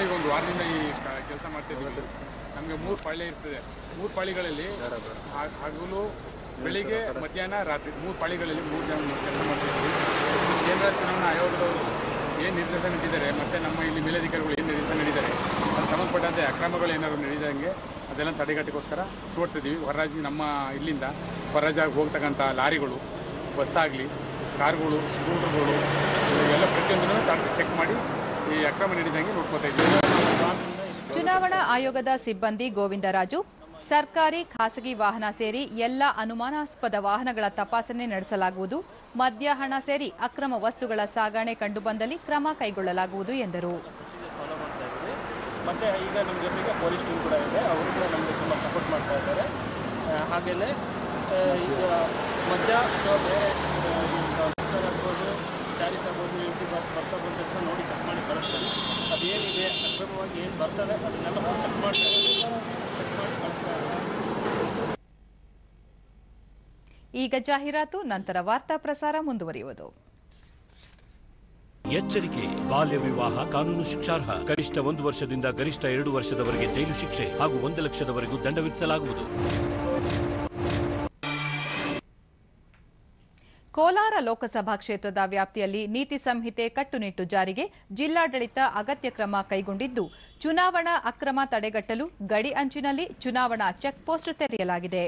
ಈಗ ಒಂದು ವಾರದಿಂದ ಈ ಕೆಲಸ ಮಾಡ್ತಿದ್ದೀವಿ. ನಮಗೆ 3 ಪಾಳಿ ಇರ್ತದೆ. 3 ಪಾಳಿಗಳಲ್ಲಿ ಹಗಲು, ಬೆಳಿಗ್ಗೆ, ಮಧ್ಯಾಹ್ನ, ರಾತ್ರಿ 3 ಪಾಳಿಗಳಲ್ಲಿ 3 ಜನ ಕೆಲಸ ಮಾಡ್ತಿದ್ದೀವಿ. ಕೇಂದ್ರ ಚುನಾವಣಾ ಆಯೋಗದವರು ಏನು ನಿರ್ದೇಶನ ನೀಡಿದ್ದಾರೆ ಮತ್ತು ನಮ್ಮ ಇಲ್ಲಿ ಮೇಲಧಿಕಾರಿಗಳು ಏನು ನಿರ್ದೇಶನ ನೀಡಿದ್ದಾರೆ ಅದಕ್ಕೆ ಸಂಬಂಧಪಟ್ಟಂತೆ ಅಕ್ರಮಗಳು ಏನಾದ್ರು ನಡೆದಂಗೆ ಅದೆಲ್ಲ ತಡೆಗಟ್ಟಕ್ಕೋಸ್ಕರ ನೋಡ್ತಿದ್ದೀವಿ. ಹೊರರಾಜ್ಯ ನಮ್ಮ ಇಲ್ಲಿಂದ ಹೊರರಾಜ್ಯಕ್ಕೆ ಹೋಗ್ತಕ್ಕಂಥ ಲಾರಿಗಳು, ಬಸ್ ಆಗಲಿ, ಕಾರ್ಗಳು, ಸ್ಕೂಟರ್ಗಳು ಇವೆಲ್ಲ ಪ್ರತಿಯೊಂದನ್ನು ಚೆಕ್ ಮಾಡಿ ಈ ಅಕ್ರಮ ನಡೆದಂಗೆ ನೋಡ್ಕೋತಾ ಇದ್ದೀವಿ. ಚುನಾವಣಾ ಆಯೋಗದ ಸಿಬ್ಬಂದಿ ಗೋವಿಂದರಾಜು, ಸರ್ಕಾರಿ ಖಾಸಗಿ ವಾಹನ ಸೇರಿ ಎಲ್ಲ ಅನುಮಾನಾಸ್ಪದ ವಾಹನಗಳ ತಪಾಸಣೆ ನಡೆಸಲಾಗುವುದು. ಮದ್ಯ, ಹಣ ಸೇರಿ ಅಕ್ರಮ ವಸ್ತುಗಳ ಸಾಗಣೆ ಕಂಡುಬಂದಲ್ಲಿ ಕ್ರಮ ಕೈಗೊಳ್ಳಲಾಗುವುದು ಎಂದರು. ಮತ್ತೆ ಈಗ ನಮ್ಮ ಜೊತೆಗೆ ಪೊಲೀಸ್ ಟೀಮ್ ಕೂಡ ಇದೆ, ಅವರು ಕೂಡ ನಮಗೆ ತುಂಬ ಸಪೋರ್ಟ್ ಮಾಡ್ತಾ ಇದ್ದಾರೆ. ಹಾಗೆಯೇ ಈಗ ಮದ್ಯ ಅಥವಾ ಬೇರೆ ಆಗ್ಬೋದು, ಚಾರಿಸ್ ಆಗ್ಬೋದು, ಬರ್ತದೆ ಅಂತ ನೋಡಿ ಚೆಕ್ ಮಾಡಿ ಕಳಿಸ್ತಾರೆ. ಅದೇನಿದೆ ಅಕ್ರಮವಾಗಿ ಏನು ಬರ್ತದೆ ಅದನ್ನೆಲ್ಲ ಚೆಕ್ ಮಾಡ್ತಾರೆ, ಚೆಕ್ ಮಾಡಿ ಕಳಿಸ್ತಾ ಇದ್ದಾರೆ. ಈಗ ಜಾಹೀರಾತು, ನಂತರ ವಾರ್ತಾ ಪ್ರಸಾರ ಮುಂದುವರಿಯುವುದು. ಎಚ್ಚರಿಕೆ, ಬಾಲ್ಯ ವಿವಾಹ ಕಾನೂನು ಶಿಕ್ಷಾರ್ಹ. ಕನಿಷ್ಠ 1 ವರ್ಷದಿಂದ ಗರಿಷ್ಠ 2 ವರ್ಷದವರೆಗೆ ಜೈಲು ಶಿಕ್ಷೆ ಹಾಗೂ 1 ಲಕ್ಷದವರೆಗೂ ದಂಡ ವಿಧಿಸಲಾಗುವುದು. ಕೋಲಾರ ಲೋಕಸಭಾ ಕ್ಷೇತ್ರದ ವ್ಯಾಪ್ತಿಯಲ್ಲಿ ನೀತಿ ಸಂಹಿತೆ ಕಟ್ಟುನಿಟ್ಟು ಜಾರಿಗೆ ಜಿಲ್ಲಾಡಳಿತ ಅಗತ್ಯ ಕ್ರಮ ಕೈಗೊಂಡಿದ್ದು, ಚುನಾವಣಾ ಅಕ್ರಮ ತಡೆಗಟ್ಟಲು ಗಡಿ ಅಂಚಿನಲ್ಲಿ ಚುನಾವಣಾ ಚೆಕ್ಪೋಸ್ಟ್ ತೆರೆಯಲಾಗಿದೆ.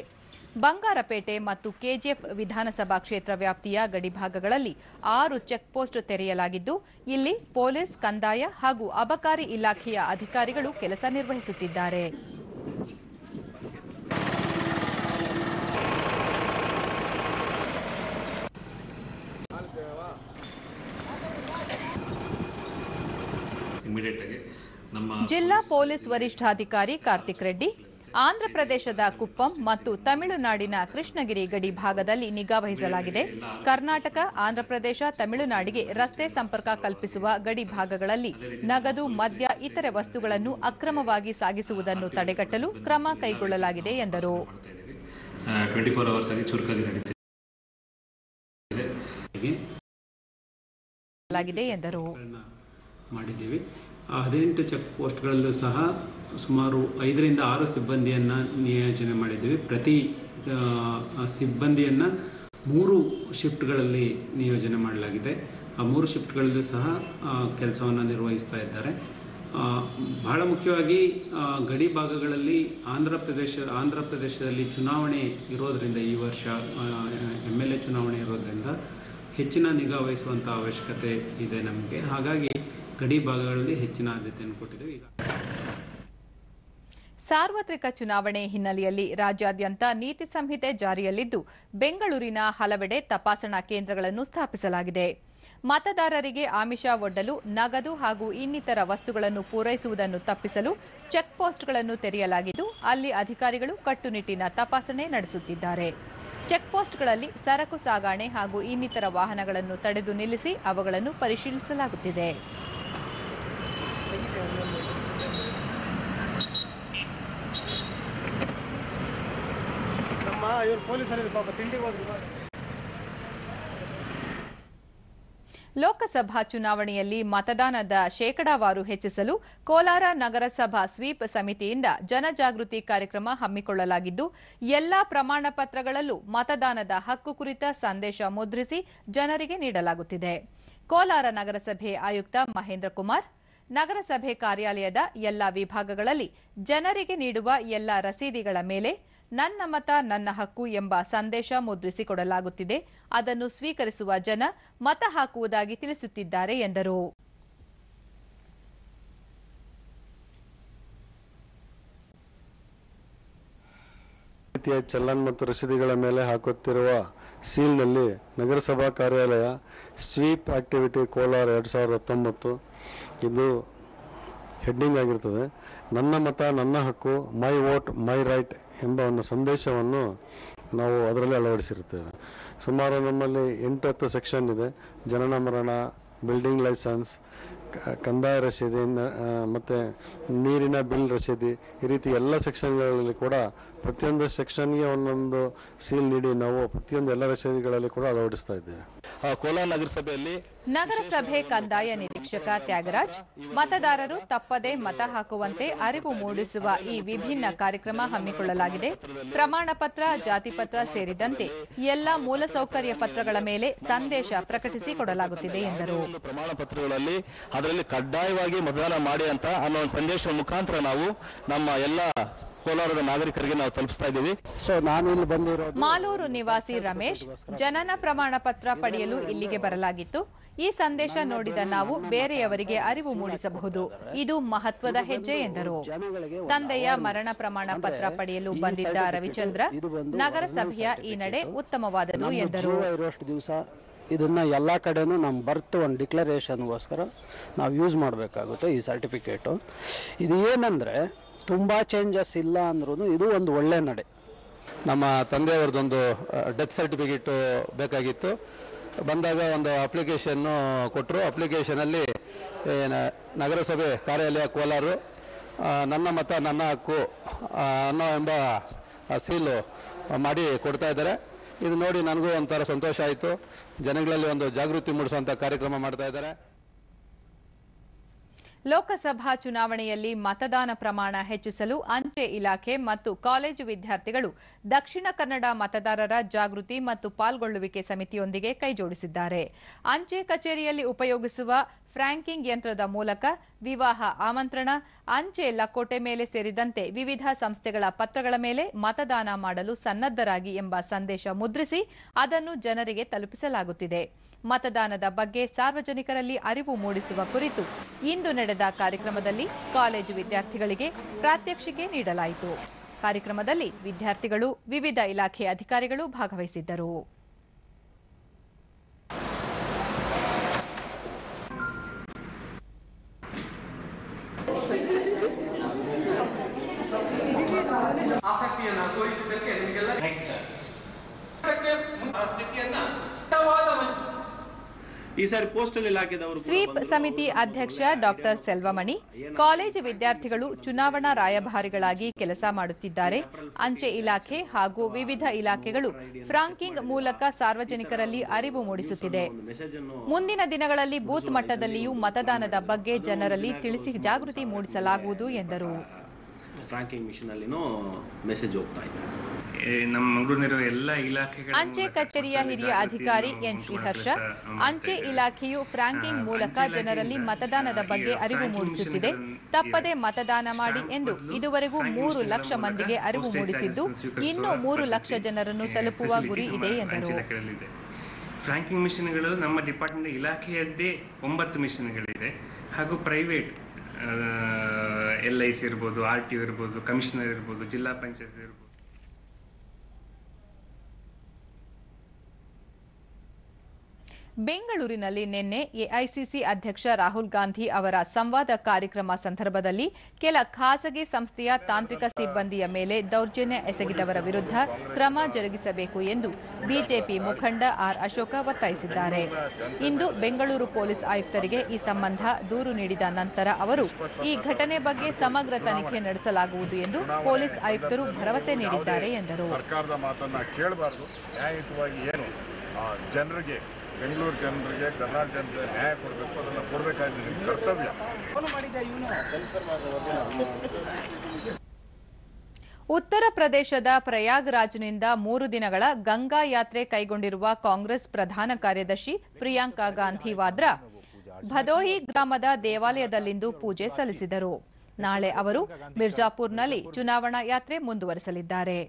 ಬಂಗಾರಪೇಟೆ ಮತ್ತು ಕೆಜಿಎಫ್ ವಿಧಾನಸಭಾ ಕ್ಷೇತ್ರ ವ್ಯಾಪ್ತಿಯ ಗಡಿಭಾಗಗಳಲ್ಲಿ 6 ಚೆಕ್ಪೋಸ್ಟ್ ತೆರೆಯಲಾಗಿದ್ದು, ಇಲ್ಲಿ ಪೊಲೀಸ್, ಕಂದಾಯ ಹಾಗೂ ಅಬಕಾರಿ ಇಲಾಖೆಯ ಅಧಿಕಾರಿಗಳು ಕೆಲಸ ನಿರ್ವಹಿಸುತ್ತಿದ್ದಾರೆ. ಜಿಲ್ಲಾ ಪೊಲೀಸ್ ವರಿಷ್ಠಾಧಿಕಾರಿ ಕಾರ್ತಿಕ್ ರೆಡ್ಡಿ, ಆಂಧ್ರಪ್ರದೇಶದ ಕುಪ್ಪಂ ಮತ್ತು ತಮಿಳುನಾಡಿನ ಕೃಷ್ಣಗಿರಿ ಗಡಿ ಭಾಗದಲ್ಲಿ ನಿಗಾ ವಹಿಸಲಾಗಿದೆ. ಕರ್ನಾಟಕ, ಆಂಧ್ರಪ್ರದೇಶ, ತಮಿಳುನಾಡಿಗೆ ರಸ್ತೆ ಸಂಪರ್ಕ ಕಲ್ಪಿಸುವ ಗಡಿ ಭಾಗಗಳಲ್ಲಿ ನಗದು, ಮದ್ಯ, ಇತರೆ ವಸ್ತುಗಳನ್ನು ಅಕ್ರಮವಾಗಿ ಸಾಗಿಸುವುದನ್ನು ತಡೆಗಟ್ಟಲು ಕ್ರಮ ಕೈಗೊಳ್ಳಲಾಗಿದೆ ಎಂದರು. 24 ಅವರ್ಸ್ ಆಗಿ ಚುರುಕಾಗಿ ನಡೆಸಲಾಗಿದೆ ಎಂದರು. ಮಾಡಿದ್ದೀವಿ. 18 ಚೆಕ್ ಪೋಸ್ಟ್ಗಳಲ್ಲೂ ಸಹ ಸುಮಾರು 5 ರಿಂದ 6 ಸಿಬ್ಬಂದಿಯನ್ನು ನಿಯೋಜನೆ ಮಾಡಿದ್ದೀವಿ. ಪ್ರತಿ ಸಿಬ್ಬಂದಿಯನ್ನು 3 ಶಿಫ್ಟ್ಗಳಲ್ಲಿ ನಿಯೋಜನೆ ಮಾಡಲಾಗಿದೆ. ಆ 3 ಶಿಫ್ಟ್ಗಳಲ್ಲೂ ಸಹ ಕೆಲಸವನ್ನು ನಿರ್ವಹಿಸ್ತಾ ಇದ್ದಾರೆ. ಬಹಳ ಮುಖ್ಯವಾಗಿ ಗಡಿ ಭಾಗಗಳಲ್ಲಿ ಆಂಧ್ರಪ್ರದೇಶದಲ್ಲಿ ಚುನಾವಣೆ ಇರೋದರಿಂದ, ಈ ವರ್ಷ MLA ಚುನಾವಣೆ ಇರೋದ್ರಿಂದ ಹೆಚ್ಚಿನ ನಿಗಾ ವಹಿಸುವಂಥ ಅವಶ್ಯಕತೆ ಇದೆ ನಮಗೆ. ಹಾಗಾಗಿ ಗಡಿ ಭಾಗಗಳಲ್ಲಿ ಹೆಚ್ಚಿನ ಆದ್ಯತೆಯನ್ನು ಕೊಟ್ಟಿದ್ದೇವೆ. ಸಾರ್ವತ್ರಿಕ ಚುನಾವಣೆ ಹಿನ್ನೆಲೆಯಲ್ಲಿ ರಾಜ್ಯಾದ್ಯಂತ ನೀತಿ ಸಂಹಿತೆ ಜಾರಿಯಲ್ಲಿದ್ದು, ಬೆಂಗಳೂರಿನ ಹಲವೆಡೆ ತಪಾಸಣಾ ಕೇಂದ್ರಗಳನ್ನು ಸ್ಥಾಪಿಸಲಾಗಿದೆ. ಮತದಾರರಿಗೆ ಆಮಿಷ ಒಡ್ಡಲು ನಗದು ಹಾಗೂ ಇನ್ನಿತರ ವಸ್ತುಗಳನ್ನು ಪೂರೈಸುವುದನ್ನು ತಪ್ಪಿಸಲು ಚೆಕ್ಪೋಸ್ಟ್ಗಳನ್ನು ತೆರೆಯಲಾಗಿದ್ದು, ಅಲ್ಲಿ ಅಧಿಕಾರಿಗಳು ಕಟ್ಟುನಿಟ್ಟಿನ ತಪಾಸಣೆ ನಡೆಸುತ್ತಿದ್ದಾರೆ. ಚೆಕ್ಪೋಸ್ಟ್ಗಳಲ್ಲಿ ಸರಕು ಸಾಗಣೆ ಹಾಗೂ ಇನ್ನಿತರ ವಾಹನಗಳನ್ನು ತಡೆದು ನಿಲ್ಲಿಸಿ ಅವುಗಳನ್ನು ಪರಿಶೀಲಿಸಲಾಗುತ್ತಿದೆ. ಲೋಕಸಭಾ ಚುನಾವಣೆಯಲ್ಲಿ ಮತದಾನದ ಶೇಕಡಾವಾರು ಹೆಚ್ಚಿಸಲು ಕೋಲಾರ ನಗರಸಭಾ ಸ್ವೀಪ್ ಸಮಿತಿಯಿಂದ ಜನಜಾಗೃತಿ ಕಾರ್ಯಕ್ರಮ ಹಮ್ಮಿಕೊಳ್ಳಲಾಗಿದ್ದು, ಎಲ್ಲಾ ಪ್ರಮಾಣ ಪತ್ರಗಳಲ್ಲೂ ಮತದಾನದ ಹಕ್ಕು ಕುರಿತ ಸಂದೇಶ ಮುದ್ರಿಸಿ ಜನರಿಗೆ ನೀಡಲಾಗುತ್ತಿದೆ. ಕೋಲಾರ ನಗರಸಭೆ ಆಯುಕ್ತ ಮಹೇಂದ್ರ ಕುಮಾರ್, ನಗರಸಭೆ ಕಾರ್ಯಾಲಯದ ಎಲ್ಲಾ ವಿಭಾಗಗಳಲ್ಲಿ ಜನರಿಗೆ ನೀಡುವ ಎಲ್ಲಾ ರಸೀದಿಗಳ ಮೇಲೆ ನನ್ನ ಮತ ನನ್ನ ಹಕ್ಕು ಎಂಬ ಸಂದೇಶ ಮುದ್ರಿಸಿಕೊಡಲಾಗುತ್ತಿದೆ. ಅದನ್ನು ಸ್ವೀಕರಿಸುವ ಜನ ಮತ ಹಾಕುವುದಾಗಿ ತಿಳಿಸುತ್ತಿದ್ದಾರೆ ಎಂದರು. ಚಲನ್ ಮತ್ತು ರಸೀದಿಗಳ ಮೇಲೆ ಹಾಕುತ್ತಿರುವ ಸೀಲ್ನಲ್ಲಿ ನಗರಸಭಾ ಕಾರ್ಯಾಲಯ ಸ್ವೀಪ್ ಆಕ್ಟಿವಿಟಿ ಕೋಲಾರ 2019 ಇದು ಹೆಡ್ಡಿಂಗ್ ಆಗಿರ್ತದೆ. ನನ್ನ ಮತ ನನ್ನ ಹಕ್ಕು, ಮೈ ವೋಟ್ ಮೈ ರೈಟ್ ಎಂಬ ಒಂದು ಸಂದೇಶವನ್ನು ನಾವು ಅದರಲ್ಲಿ ಅಳವಡಿಸಿರುತ್ತೇವೆ. ಸುಮಾರು ನಮ್ಮಲ್ಲಿ 8-10 ಸೆಕ್ಷನ್ ಇದೆ. ಜನನ ಮರಣ, ಬಿಲ್ಡಿಂಗ್ ಲೈಸೆನ್ಸ್, ಕಂದಾಯ ರಸೀದಿ, ಮತ್ತೆ ನೀರಿನ ಬಿಲ್ ರಸೀದಿ, ಈ ರೀತಿ ಎಲ್ಲ ಸೆಕ್ಷನ್ಗಳಲ್ಲಿ ಕೂಡ ಪ್ರತಿಯೊಂದು ಸೆಕ್ಷನ್ಗೆ ಒಂದೊಂದು ಸೀಲ್ ನೀಡಿ ನಾವು ಪ್ರತಿಯೊಂದು ಎಲ್ಲ ರಸೀದಿಗಳಲ್ಲಿ ಕೂಡ ಅಳವಡಿಸ್ತಾ ಇದ್ದೇವೆ. ಕೋಲಾರ ನಗರಸಭೆಯಲ್ಲಿ ನಗರಸಭೆ ಕಂದಾಯ ನಿರೀಕ್ಷಕ ತ್ಯಾಗರಾಜ್ ಮತದಾರರು ತಪ್ಪದೆ ಮತ ಹಾಕುವಂತೆ ಅರಿವು ಮೂಡಿಸುವ ಈ ವಿಭಿನ್ನ ಕಾರ್ಯಕ್ರಮ ಹಮ್ಮಿಕೊಳ್ಳಲಾಗಿದೆ. ಪ್ರಮಾಣ ಪತ್ರ, ಜಾತಿ ಪತ್ರ ಸೇರಿದಂತೆ ಎಲ್ಲ ಮೂಲಸೌಕರ್ಯ ಪತ್ರಗಳ ಮೇಲೆ ಸಂದೇಶ ಪ್ರಕಟಿಸಿಕೊಡಲಾಗುತ್ತಿದೆ ಎಂದರು. ಪ್ರಮಾಣ ಪತ್ರಗಳಲ್ಲಿ ಅದರಲ್ಲಿ ಕಡ್ಡಾಯವಾಗಿ ಮತದಾನ ಮಾಡಿ ಅಂತ ಅನ್ನೋ ಒಂದು ಸಂದೇಶದ ಮುಖಾಂತರ ನಾವು ನಮ್ಮ ಎಲ್ಲ ಕೋಲಾರದ ನಾಗರಿಕರಿಗೆ ನಾವು ತಲುಪಿಸ್ತಾ ಇದ್ದೀವಿ. ನಾನು ಇಲ್ಲಿ ಬಂದಿರೋದು ಮಾಲೂರು ನಿವಾಸಿ ರಮೇಶ್ ಜನನ ಪ್ರಮಾಣ ಪತ್ರ ಪಡೆಯಲು ಇಲ್ಲಿಗೆ ಬರಲಾಗಿತ್ತು. ಈ ಸಂದೇಶ ನೋಡಿದ ನಾವು ಬೇರೆಯವರಿಗೆ ಅರಿವು ಮೂಡಿಸಬಹುದು. ಇದು ಮಹತ್ವದ ಹೆಜ್ಜೆ ಎಂದರು. ತಂದೆಯ ಮರಣ ಪ್ರಮಾಣ ಪತ್ರ ಪಡೆಯಲು ಬಂದಿದ್ದ ರವಿಚಂದ್ರ ನಗರಸಭೆಯ ಈ ನಡೆ ಉತ್ತಮವಾದದು ಎಂದರು. ಇರುವಷ್ಟು ದಿವಸ ಇದನ್ನ ಎಲ್ಲಾ ಕಡೆನೂ ನಮ್ಮ ಬರ್ತ್ ಒಂದು ಡಿಕ್ಲರೇಷನ್ಗೋಸ್ಕರ ನಾವು ಯೂಸ್ ಮಾಡಬೇಕಾಗುತ್ತೆ. ಈ ಸರ್ಟಿಫಿಕೇಟು ಇದು ಏನಂದ್ರೆ ತುಂಬಾ ಚೇಂಜಸ್ ಇಲ್ಲ ಅಂದ್ರೂ ಇದು ಒಂದು ಒಳ್ಳೆ ನಡೆ. ನಮ್ಮ ತಂದೆಯವರದೊಂದು ಡೆತ್ ಸರ್ಟಿಫಿಕೇಟ್ ಬೇಕಾಗಿತ್ತು. ಬಂದಾಗ ಒಂದು ಅಪ್ಲಿಕೇಶನ್ ಕೊಟ್ಟರು. ಅಪ್ಲಿಕೇಶನಲ್ಲಿ ನಗರಸಭೆ ಕಾರ್ಯಾಲಯ ಕೋಲಾರ ನನ್ನ ಮತ ನನ್ನ ಹಕ್ಕು ಅನ್ನೋ ಎಂಬ ಸೀಲು ಮಾಡಿ ಕೊಡ್ತಾ ಇದ್ದಾರೆ. ಇದು ನೋಡಿ ನನಗೂ ಒಂಥರ ಸಂತೋಷ ಆಯಿತು. ಜನಗಳಲ್ಲಿ ಒಂದು ಜಾಗೃತಿ ಮೂಡಿಸುವಂತ ಕಾರ್ಯಕ್ರಮ ಮಾಡ್ತಾ ಇದ್ದಾರೆ. ಲೋಕಸಭಾ ಚುನಾವಣೆಯಲ್ಲಿ ಮತದಾನ ಪ್ರಮಾಣ ಹೆಚ್ಚಿಸಲು ಅಂಚೆ ಇಲಾಖೆ ಮತ್ತು ಕಾಲೇಜು ವಿದ್ಯಾರ್ಥಿಗಳು ದಕ್ಷಿಣ ಕನ್ನಡ ಮತದಾರರ ಜಾಗೃತಿ ಮತ್ತು ಪಾಲ್ಗೊಳ್ಳುವಿಕೆ ಸಮಿತಿಯೊಂದಿಗೆ ಕೈಜೋಡಿಸಿದ್ದಾರೆ. ಅಂಚೆ ಕಚೇರಿಯಲ್ಲಿ ಉಪಯೋಗಿಸುವ ಫ್ರಾಂಕಿಂಗ್ ಯಂತ್ರದ ಮೂಲಕ ವಿವಾಹ ಆಮಂತ್ರಣ, ಅಂಚೆ ಲಕೋಟೆ ಮೇಲೆ ಸೇರಿದಂತೆ ವಿವಿಧ ಸಂಸ್ಥೆಗಳ ಪತ್ರಗಳ ಮೇಲೆ ಮತದಾನ ಮಾಡಲು ಸನ್ನದ್ದರಾಗಿ ಎಂಬ ಸಂದೇಶ ಮುದ್ರಿಸಿ ಅದನ್ನು ಜನರಿಗೆ ತಲುಪಿಸಲಾಗುತ್ತಿದೆ. ಮತದಾನದ ಬಗ್ಗೆ ಸಾರ್ವಜನಿಕರಲ್ಲಿ ಅರಿವು ಮೂಡಿಸುವ ಕುರಿತು ಇಂದು ನಡೆದ ಕಾರ್ಯಕ್ರಮದಲ್ಲಿ ಕಾಲೇಜು ವಿದ್ಯಾರ್ಥಿಗಳಿಗೆ ಪ್ರಾತ್ಯಕ್ಷಿಕೆ ನೀಡಲಾಯಿತು. ಕಾರ್ಯಕ್ರಮದಲ್ಲಿ ವಿದ್ಯಾರ್ಥಿಗಳು, ವಿವಿಧ ಇಲಾಖೆ ಅಧಿಕಾರಿಗಳು ಭಾಗವಹಿಸಿದ್ದರು. ಆಸಕ್ತಿಯನ್ನು ತೋರಿಸಿದ್ದಕ್ಕೆ ನಿಮಗೆಲ್ಲ ಈ ಸಾರಿ ಪೋಸ್ಟಲ್ ಇಲಾಖೆದವರು ಸ್ವೀಪ್ ಸಮಿತಿ ಅಧ್ಯಕ್ಷ ಡಾಕ್ಟರ್ ಸೆಲ್ವಮಣಿ, ಕಾಲೇಜು ವಿದ್ಯಾರ್ಥಿಗಳು ಚುನಾವಣಾ ರಾಯಭಾರಿಗಳಾಗಿ ಕೆಲಸ ಮಾಡುತ್ತಿದ್ದಾರೆ. ಅಂಚೆ ಇಲಾಖೆ ಹಾಗೂ ವಿವಿಧ ಇಲಾಖೆಗಳು ಫ್ರಾಂಕಿಂಗ್ ಮೂಲಕ ಸಾರ್ವಜನಿಕರಲ್ಲಿ ಅರಿವು ಮೂಡಿಸುತ್ತಿದೆ. ಮುಂದಿನ ದಿನಗಳಲ್ಲಿ ಬೂತ್ ಮಟ್ಟದಲ್ಲಿಯೂ ಮತದಾನದ ಬಗ್ಗೆ ಜನರಲ್ಲಿ ತಿಳಿಸಿ ಜಾಗೃತಿ ಮೂಡಿಸಲಾಗುವುದು ಎಂದರು. ಫ್ರಾಂಕಿಂಗ್ ಮಿಷನ್ ಅಲ್ಲಿನೂ ಮೆಸೇಜ್ ಹೋಗ್ತಾ ಇದೆ. ನಮ್ಮ ಮಂಗಳೂರಿನ ಎಲ್ಲ ಇಲಾಖೆಗಳ ಅಂಚೆ ಕಚೇರಿಯ ಹಿರಿಯ ಅಧಿಕಾರಿ ಎನ್ ಶ್ರೀಹರ್ಷ, ಅಂಚೆ ಇಲಾಖೆಯು ಫ್ರಾಂಕಿಂಗ್ ಮೂಲಕ ಜನರಲ್ಲಿ ಮತದಾನದ ಬಗ್ಗೆ ಅರಿವು ಮೂಡಿಸುತ್ತಿದೆ. ತಪ್ಪದೆ ಮತದಾನ ಮಾಡಿ ಎಂದು ಇದುವರೆಗೂ 3 ಲಕ್ಷ ಮಂದಿಗೆ ಅರಿವು ಮೂಡಿಸಿದ್ದು, ಇನ್ನೂ 3 ಲಕ್ಷ ಜನರನ್ನು ತಲುಪುವ ಗುರಿ ಇದೆ ಎಂದರು. ಫ್ರಾಂಕಿಂಗ್ ಮಿಷನ್ಗಳು ನಮ್ಮ ಡಿಪಾರ್ಟ್ಮೆಂಟ್ ಇಲಾಖೆಯದ್ದೇ 9 ಮಿಷನ್ಗಳಿದೆ. ಹಾಗೂ ಪ್ರೈವೇಟ್ LIC ಇರ್ಬೋದು, RTO ಇರ್ಬೋದು, ಕಮಿಷನರ್ ಇರ್ಬೋದು, ಜಿಲ್ಲಾ ಪಂಚಾಯತ್ ಇರ್ಬೋದು. ಬೆಂಗಳೂರಿನಲ್ಲಿ ನಿನ್ನೆ ಎಐಸಿಸಿ ಅಧ್ಯಕ್ಷ ರಾಹುಲ್ ಗಾಂಧಿ ಅವರ ಸಂವಾದ ಕಾರ್ಯಕ್ರಮ ಸಂದರ್ಭದಲ್ಲಿ ಕೆಲ ಖಾಸಗಿ ಸಂಸ್ಥೆಯ ತಾಂತ್ರಿಕ ಸಿಬ್ಬಂದಿಯ ಮೇಲೆ ದೌರ್ಜನ್ಯ ಎಸಗಿದವರ ವಿರುದ್ಧ ಕ್ರಮ ಜರುಗಿಸಬೇಕು ಎಂದು ಬಿಜೆಪಿ ಮುಖಂಡ ಆರ್ ಅಶೋಕ ಒತ್ತಾಯಿಸಿದ್ದಾರೆ. ಇಂದು ಬೆಂಗಳೂರು ಪೊಲೀಸ್ ಆಯುಕ್ತರಿಗೆ ಈ ಸಂಬಂಧ ದೂರು ನೀಡಿದ ನಂತರ ಅವರು ಈ ಘಟನೆ ಬಗ್ಗೆ ಸಮಗ್ರ ತನಿಖೆ ನಡೆಸಲಾಗುವುದು ಎಂದು ಪೊಲೀಸ್ ಆಯುಕ್ತರು ಭರವಸೆ ನೀಡಿದ್ದಾರೆ ಎಂದರು. ಸರ್ಕಾರದ ಮಾತನ್ನ ಕೇಳಬಾರದು. ನ್ಯಾಯಯುತವಾಗಿ ಏನು ಜನರಿಗೆ, ಬೆಂಗಳೂರು ಜನರಿಗೆ, ಕರ್ನಾಟಕ ಜನರಿಗೆ ನ್ಯಾಯ ಕೊಡಬೇಕು, ಅದನ್ನು ಕೊಡಬೇಕಾದ ನಿಮ್ಮ ಕರ್ತವ್ಯ. ಉತ್ತರ ಪ್ರದೇಶದ ಪ್ರಯಾಗ್ರಾಜ್ನಿಂದ 3 ದಿನಗಳ ಗಂಗಾ ಯಾತ್ರೆ ಕೈಗೊಂಡಿರುವ ಕಾಂಗ್ರೆಸ್ ಪ್ರಧಾನ ಕಾರ್ಯದರ್ಶಿ ಪ್ರಿಯಾಂಕಾ ಗಾಂಧಿ ವಾದ್ರಾ ಭದೋಹಿ ಗ್ರಾಮದ ದೇವಾಲಯದಲ್ಲಿಂದು ಪೂಜೆ ಸಲ್ಲಿಸಿದರು. ನಾಳೆ ಅವರು ಮಿರ್ಜಾಪುರ್ನಲ್ಲಿ ಚುನಾವಣಾ ಯಾತ್ರೆ ಮುಂದುವರಿಸಲಿದ್ದಾರೆ.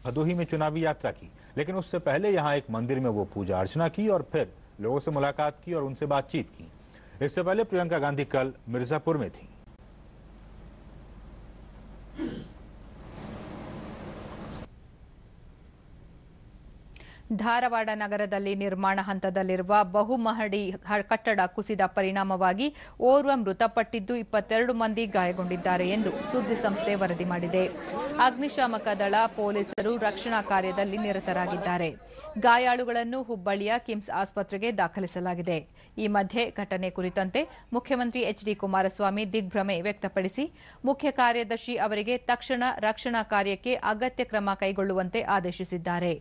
भदोही में चुनावी यात्रा की, लेकिन उससे पहले यहां एक मंदिर में वो पूजा अर्चना की और फिर लोगों से मुलाकात की और उनसे बातचीत की. इससे पहले प्रियंका गांधी कल मिर्जापुर में थी. ಧಾರವಾಡ ನಗರದಲ್ಲಿ ನಿರ್ಮಾಣ ಹಂತದಲ್ಲಿರುವ ಬಹುಮಹಡಿ ಕಟ್ಟಡ ಕುಸಿದ ಪರಿಣಾಮವಾಗಿ ಓರ್ವ ಮೃತಪಟ್ಟಿದ್ದು 22 ಮಂದಿ ಗಾಯಗೊಂಡಿದ್ದಾರೆ ಎಂದು ಸುದ್ದಿಸಂಸ್ಥೆ ವರದಿ ಮಾಡಿದೆ. ಅಗ್ನಿಶಾಮಕ ದಳ, ಪೊಲೀಸರು ರಕ್ಷಣಾ ಕಾರ್ಯದಲ್ಲಿ ನಿರತರಾಗಿದ್ದಾರೆ. ಗಾಯಾಳುಗಳನ್ನು ಹುಬ್ಬಳ್ಳಿಯ ಕಿಮ್ಸ್ ಆಸ್ಪತ್ರೆಗೆ ದಾಖಲಿಸಲಾಗಿದೆ. ಈ ಮಧ್ಯೆ ಘಟನೆ ಕುರಿತಂತೆ ಮುಖ್ಯಮಂತ್ರಿ ಎಚ್ಡಿ ಕುಮಾರಸ್ವಾಮಿ ದಿಗ್ಭ್ರಮೆ ವ್ಯಕ್ತಪಡಿಸಿ ಮುಖ್ಯ ಕಾರ್ಯದರ್ಶಿ ಅವರಿಗೆ ತಕ್ಷಣ ರಕ್ಷಣಾ ಕಾರ್ಯಕ್ಕೆ ಅಗತ್ಯ ಕ್ರಮ ಕೈಗೊಳ್ಳುವಂತೆ ಆದೇಶಿಸಿದ್ದಾರೆ.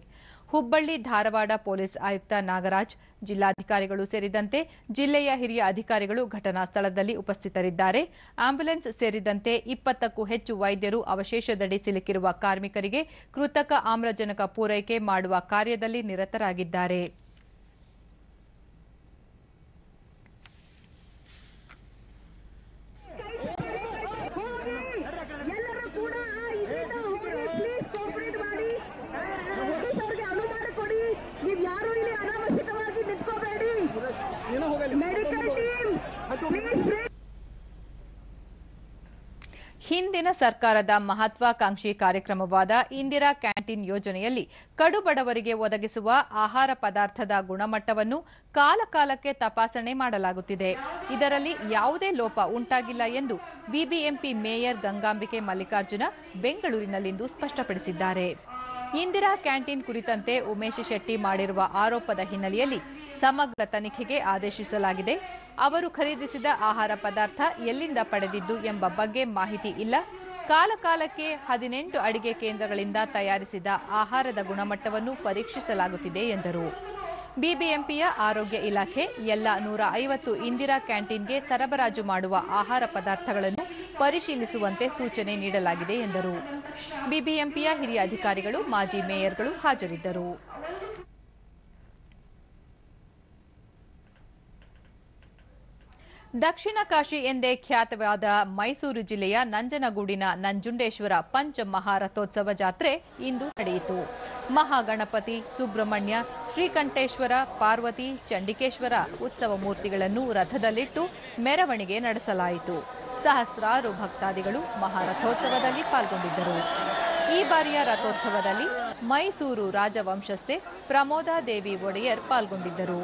ಹುಬ್ಬಳ್ಳಿ ಧಾರವಾಡ ಪೊಲೀಸ್ ಆಯುಕ್ತ ನಾಗರಾಜ್, ಜಿಲ್ಲಾಧಿಕಾರಿಗಳು ಸೇರಿದಂತೆ ಜಿಲ್ಲೆಯ ಹಿರಿಯ ಅಧಿಕಾರಿಗಳು ಘಟನಾ ಸ್ಥಳದಲ್ಲಿ ಉಪಸ್ಥಿತರಿದ್ದಾರೆ. ಆಂಬ್ಯುಲೆನ್ಸ್ ಸೇರಿದಂತೆ 20ಕ್ಕೂ ಹೆಚ್ಚು ವೈದ್ಯರು ಅವಶೇಷದಡಿ ಸಿಲುಕಿರುವ ಕಾರ್ಮಿಕರಿಗೆ ಕೃತಕ ಆಮ್ಲಜನಕ ಪೂರೈಕೆ ಮಾಡುವ ಕಾರ್ಯದಲ್ಲಿ ನಿರತರಾಗಿದ್ದಾರೆ. ಹಿಂದಿನ ಸರ್ಕಾರದ ಮಹತ್ವಾಕಾಂಕ್ಷಿ ಕಾರ್ಯಕ್ರಮವಾದ ಇಂದಿರಾ ಕ್ಯಾಂಟೀನ್ ಯೋಜನೆಯಲ್ಲಿ ಕಡುಬಡವರಿಗೆ ಒದಗಿಸುವ ಆಹಾರ ಪದಾರ್ಥದ ಗುಣಮಟ್ಟವನ್ನು ಕಾಲಕಾಲಕ್ಕೆ ತಪಾಸಣೆ ಮಾಡಲಾಗುತ್ತಿದೆ. ಇದರಲ್ಲಿ ಯಾವುದೇ ಲೋಪ ಉಂಟಾಗಿಲ್ಲ ಎಂದು ಬಿಬಿಎಂಪಿ ಮೇಯರ್ ಗಂಗಾಂಬಿಕೆ ಮಲ್ಲಿಕಾರ್ಜುನ ಬೆಂಗಳೂರಿನಲ್ಲಿಂದು ಸ್ಪಷ್ಟಪಡಿಸಿದ್ದಾರೆ. ಇಂದಿರಾ ಕ್ಯಾಂಟೀನ್ ಕುರಿತಂತೆ ಉಮೇಶ್ ಶೆಟ್ಟಿ ಮಾಡಿರುವ ಆರೋಪದ ಹಿನ್ನೆಲೆಯಲ್ಲಿ ಸಮಗ್ರ ತನಿಖೆಗೆ ಆದೇಶಿಸಲಾಗಿದೆ. ಅವರು ಖರೀದಿಸಿದ ಆಹಾರ ಪದಾರ್ಥ ಎಲ್ಲಿಂದ ಪಡೆದಿದ್ದು ಎಂಬ ಬಗ್ಗೆ ಮಾಹಿತಿ ಇಲ್ಲ. ಕಾಲಕಾಲಕ್ಕೆ 18 ಅಡಿಗೆ ಕೇಂದ್ರಗಳಿಂದ ತಯಾರಿಸಿದ ಆಹಾರದ ಗುಣಮಟ್ಟವನ್ನು ಪರೀಕ್ಷಿಸಲಾಗುತ್ತಿದೆ ಎಂದರು. ಬಿಬಿಎಂಪಿಯ ಆರೋಗ್ಯ ಇಲಾಖೆ ಎಲ್ಲ 150 ಇಂದಿರಾ ಕ್ಯಾಂಟೀನ್ಗೆ ಸರಬರಾಜು ಮಾಡುವ ಆಹಾರ ಪದಾರ್ಥಗಳನ್ನು ಪರಿಶೀಲಿಸುವಂತೆ ಸೂಚನೆ ನೀಡಲಾಗಿದೆ ಎಂದರು. ಬಿಬಿಎಂಪಿಯ ಹಿರಿಯ ಅಧಿಕಾರಿಗಳು, ಮಾಜಿ ಮೇಯರ್ಗಳು ಹಾಜರಿದ್ದರು. ದಕ್ಷಿಣ ಕಾಶಿ ಎಂದೇ ಖ್ಯಾತವಾದ ಮೈಸೂರು ಜಿಲ್ಲೆಯ ನಂಜನಗೂಡಿನ ನಂಜುಂಡೇಶ್ವರ ಪಂಚಮಹಾರಥೋತ್ಸವ ಜಾತ್ರೆ ಇಂದು ನಡೆಯಿತು. ಮಹಾಗಣಪತಿ, ಸುಬ್ರಹ್ಮಣ್ಯ, ಶ್ರೀಕಂಠೇಶ್ವರ, ಪಾರ್ವತಿ, ಚಂಡಿಕೇಶ್ವರ ಉತ್ಸವ ಮೂರ್ತಿಗಳನ್ನು ರಥದಲ್ಲಿಟ್ಟು ಮೆರವಣಿಗೆ ನಡೆಸಲಾಯಿತು. ಸಹಸ್ರಾರು ಭಕ್ತಾದಿಗಳು ಮಹಾರಥೋತ್ಸವದಲ್ಲಿ ಪಾಲ್ಗೊಂಡಿದ್ದರು. ಈ ಬಾರಿಯ ರಥೋತ್ಸವದಲ್ಲಿ ಮೈಸೂರು ರಾಜವಂಶಸ್ಥೆ ಪ್ರಮೋದಾದೇವಿ ಒಡೆಯರ್ ಪಾಲ್ಗೊಂಡಿದ್ದರು.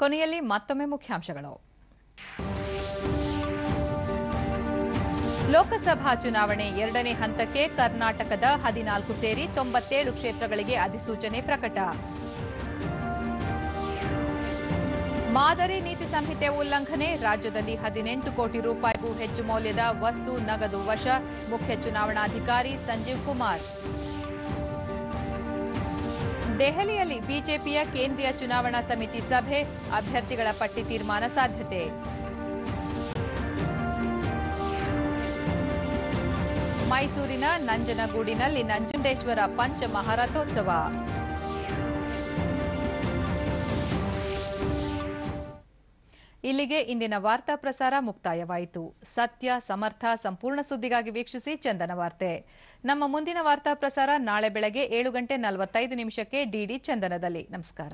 ಕೊನೆಯಲ್ಲಿ ಮತ್ತೊಮ್ಮೆ ಮುಖ್ಯಾಂಶಗಳು. ಲೋಕಸಭಾ ಚುನಾವಣೆ 2ನೇ ಹಂತಕ್ಕೆ ಕರ್ನಾಟಕದ 14 ಸೇರಿ 97 ಕ್ಷೇತ್ರಗಳಿಗೆ ಅಧಿಸೂಚನೆ ಪ್ರಕಟ. ಮಾದರಿ ನೀತಿ ಸಂಹಿತೆ ಉಲ್ಲಂಘನೆ, ರಾಜ್ಯದಲ್ಲಿ 18 ಕೋಟಿ ರೂಪಾಯಿಗೂ ಹೆಚ್ಚು ಮೌಲ್ಯದ ವಸ್ತು ನಗದು ವಶ, ಮುಖ್ಯ ಚುನಾವಣಾಧಿಕಾರಿ ಸಂಜೀವ್ ಕುಮಾರ್. ದೆಹಲಿಯಲ್ಲಿ ಬಿಜೆಪಿಯ ಕೇಂದ್ರೀಯ ಚುನಾವಣಾ ಸಮಿತಿ ಸಭೆ, ಅಭ್ಯರ್ಥಿಗಳ ಪಟ್ಟಿ ತೀರ್ಮಾನ ಸಾಧ್ಯತೆ. ಮೈಸೂರಿನ ನಂಜನಗೂಡಿನಲ್ಲಿ ನಂಜುಂಡೇಶ್ವರ ಪಂಚಮಹಾರಥೋತ್ಸವ. ಇಲ್ಲಿಗೆ ಇಂದಿನ ವಾರ್ತಾ ಪ್ರಸಾರ ಮುಕ್ತಾಯವಾಯಿತು. ಸತ್ಯ, ಸಮರ್ಥ, ಸಂಪೂರ್ಣ ಸುದ್ದಿಗಾಗಿ ವೀಕ್ಷಿಸಿ ಚಂದನ ವಾರ್ತೆ. ನಮ್ಮ ಮುಂದಿನ ವಾರ್ತಾ ಪ್ರಸಾರ ನಾಳೆ ಬೆಳಗ್ಗೆ 7:45 ಡಿಡಿ ಚಂದನದಲ್ಲಿ. ನಮಸ್ಕಾರ.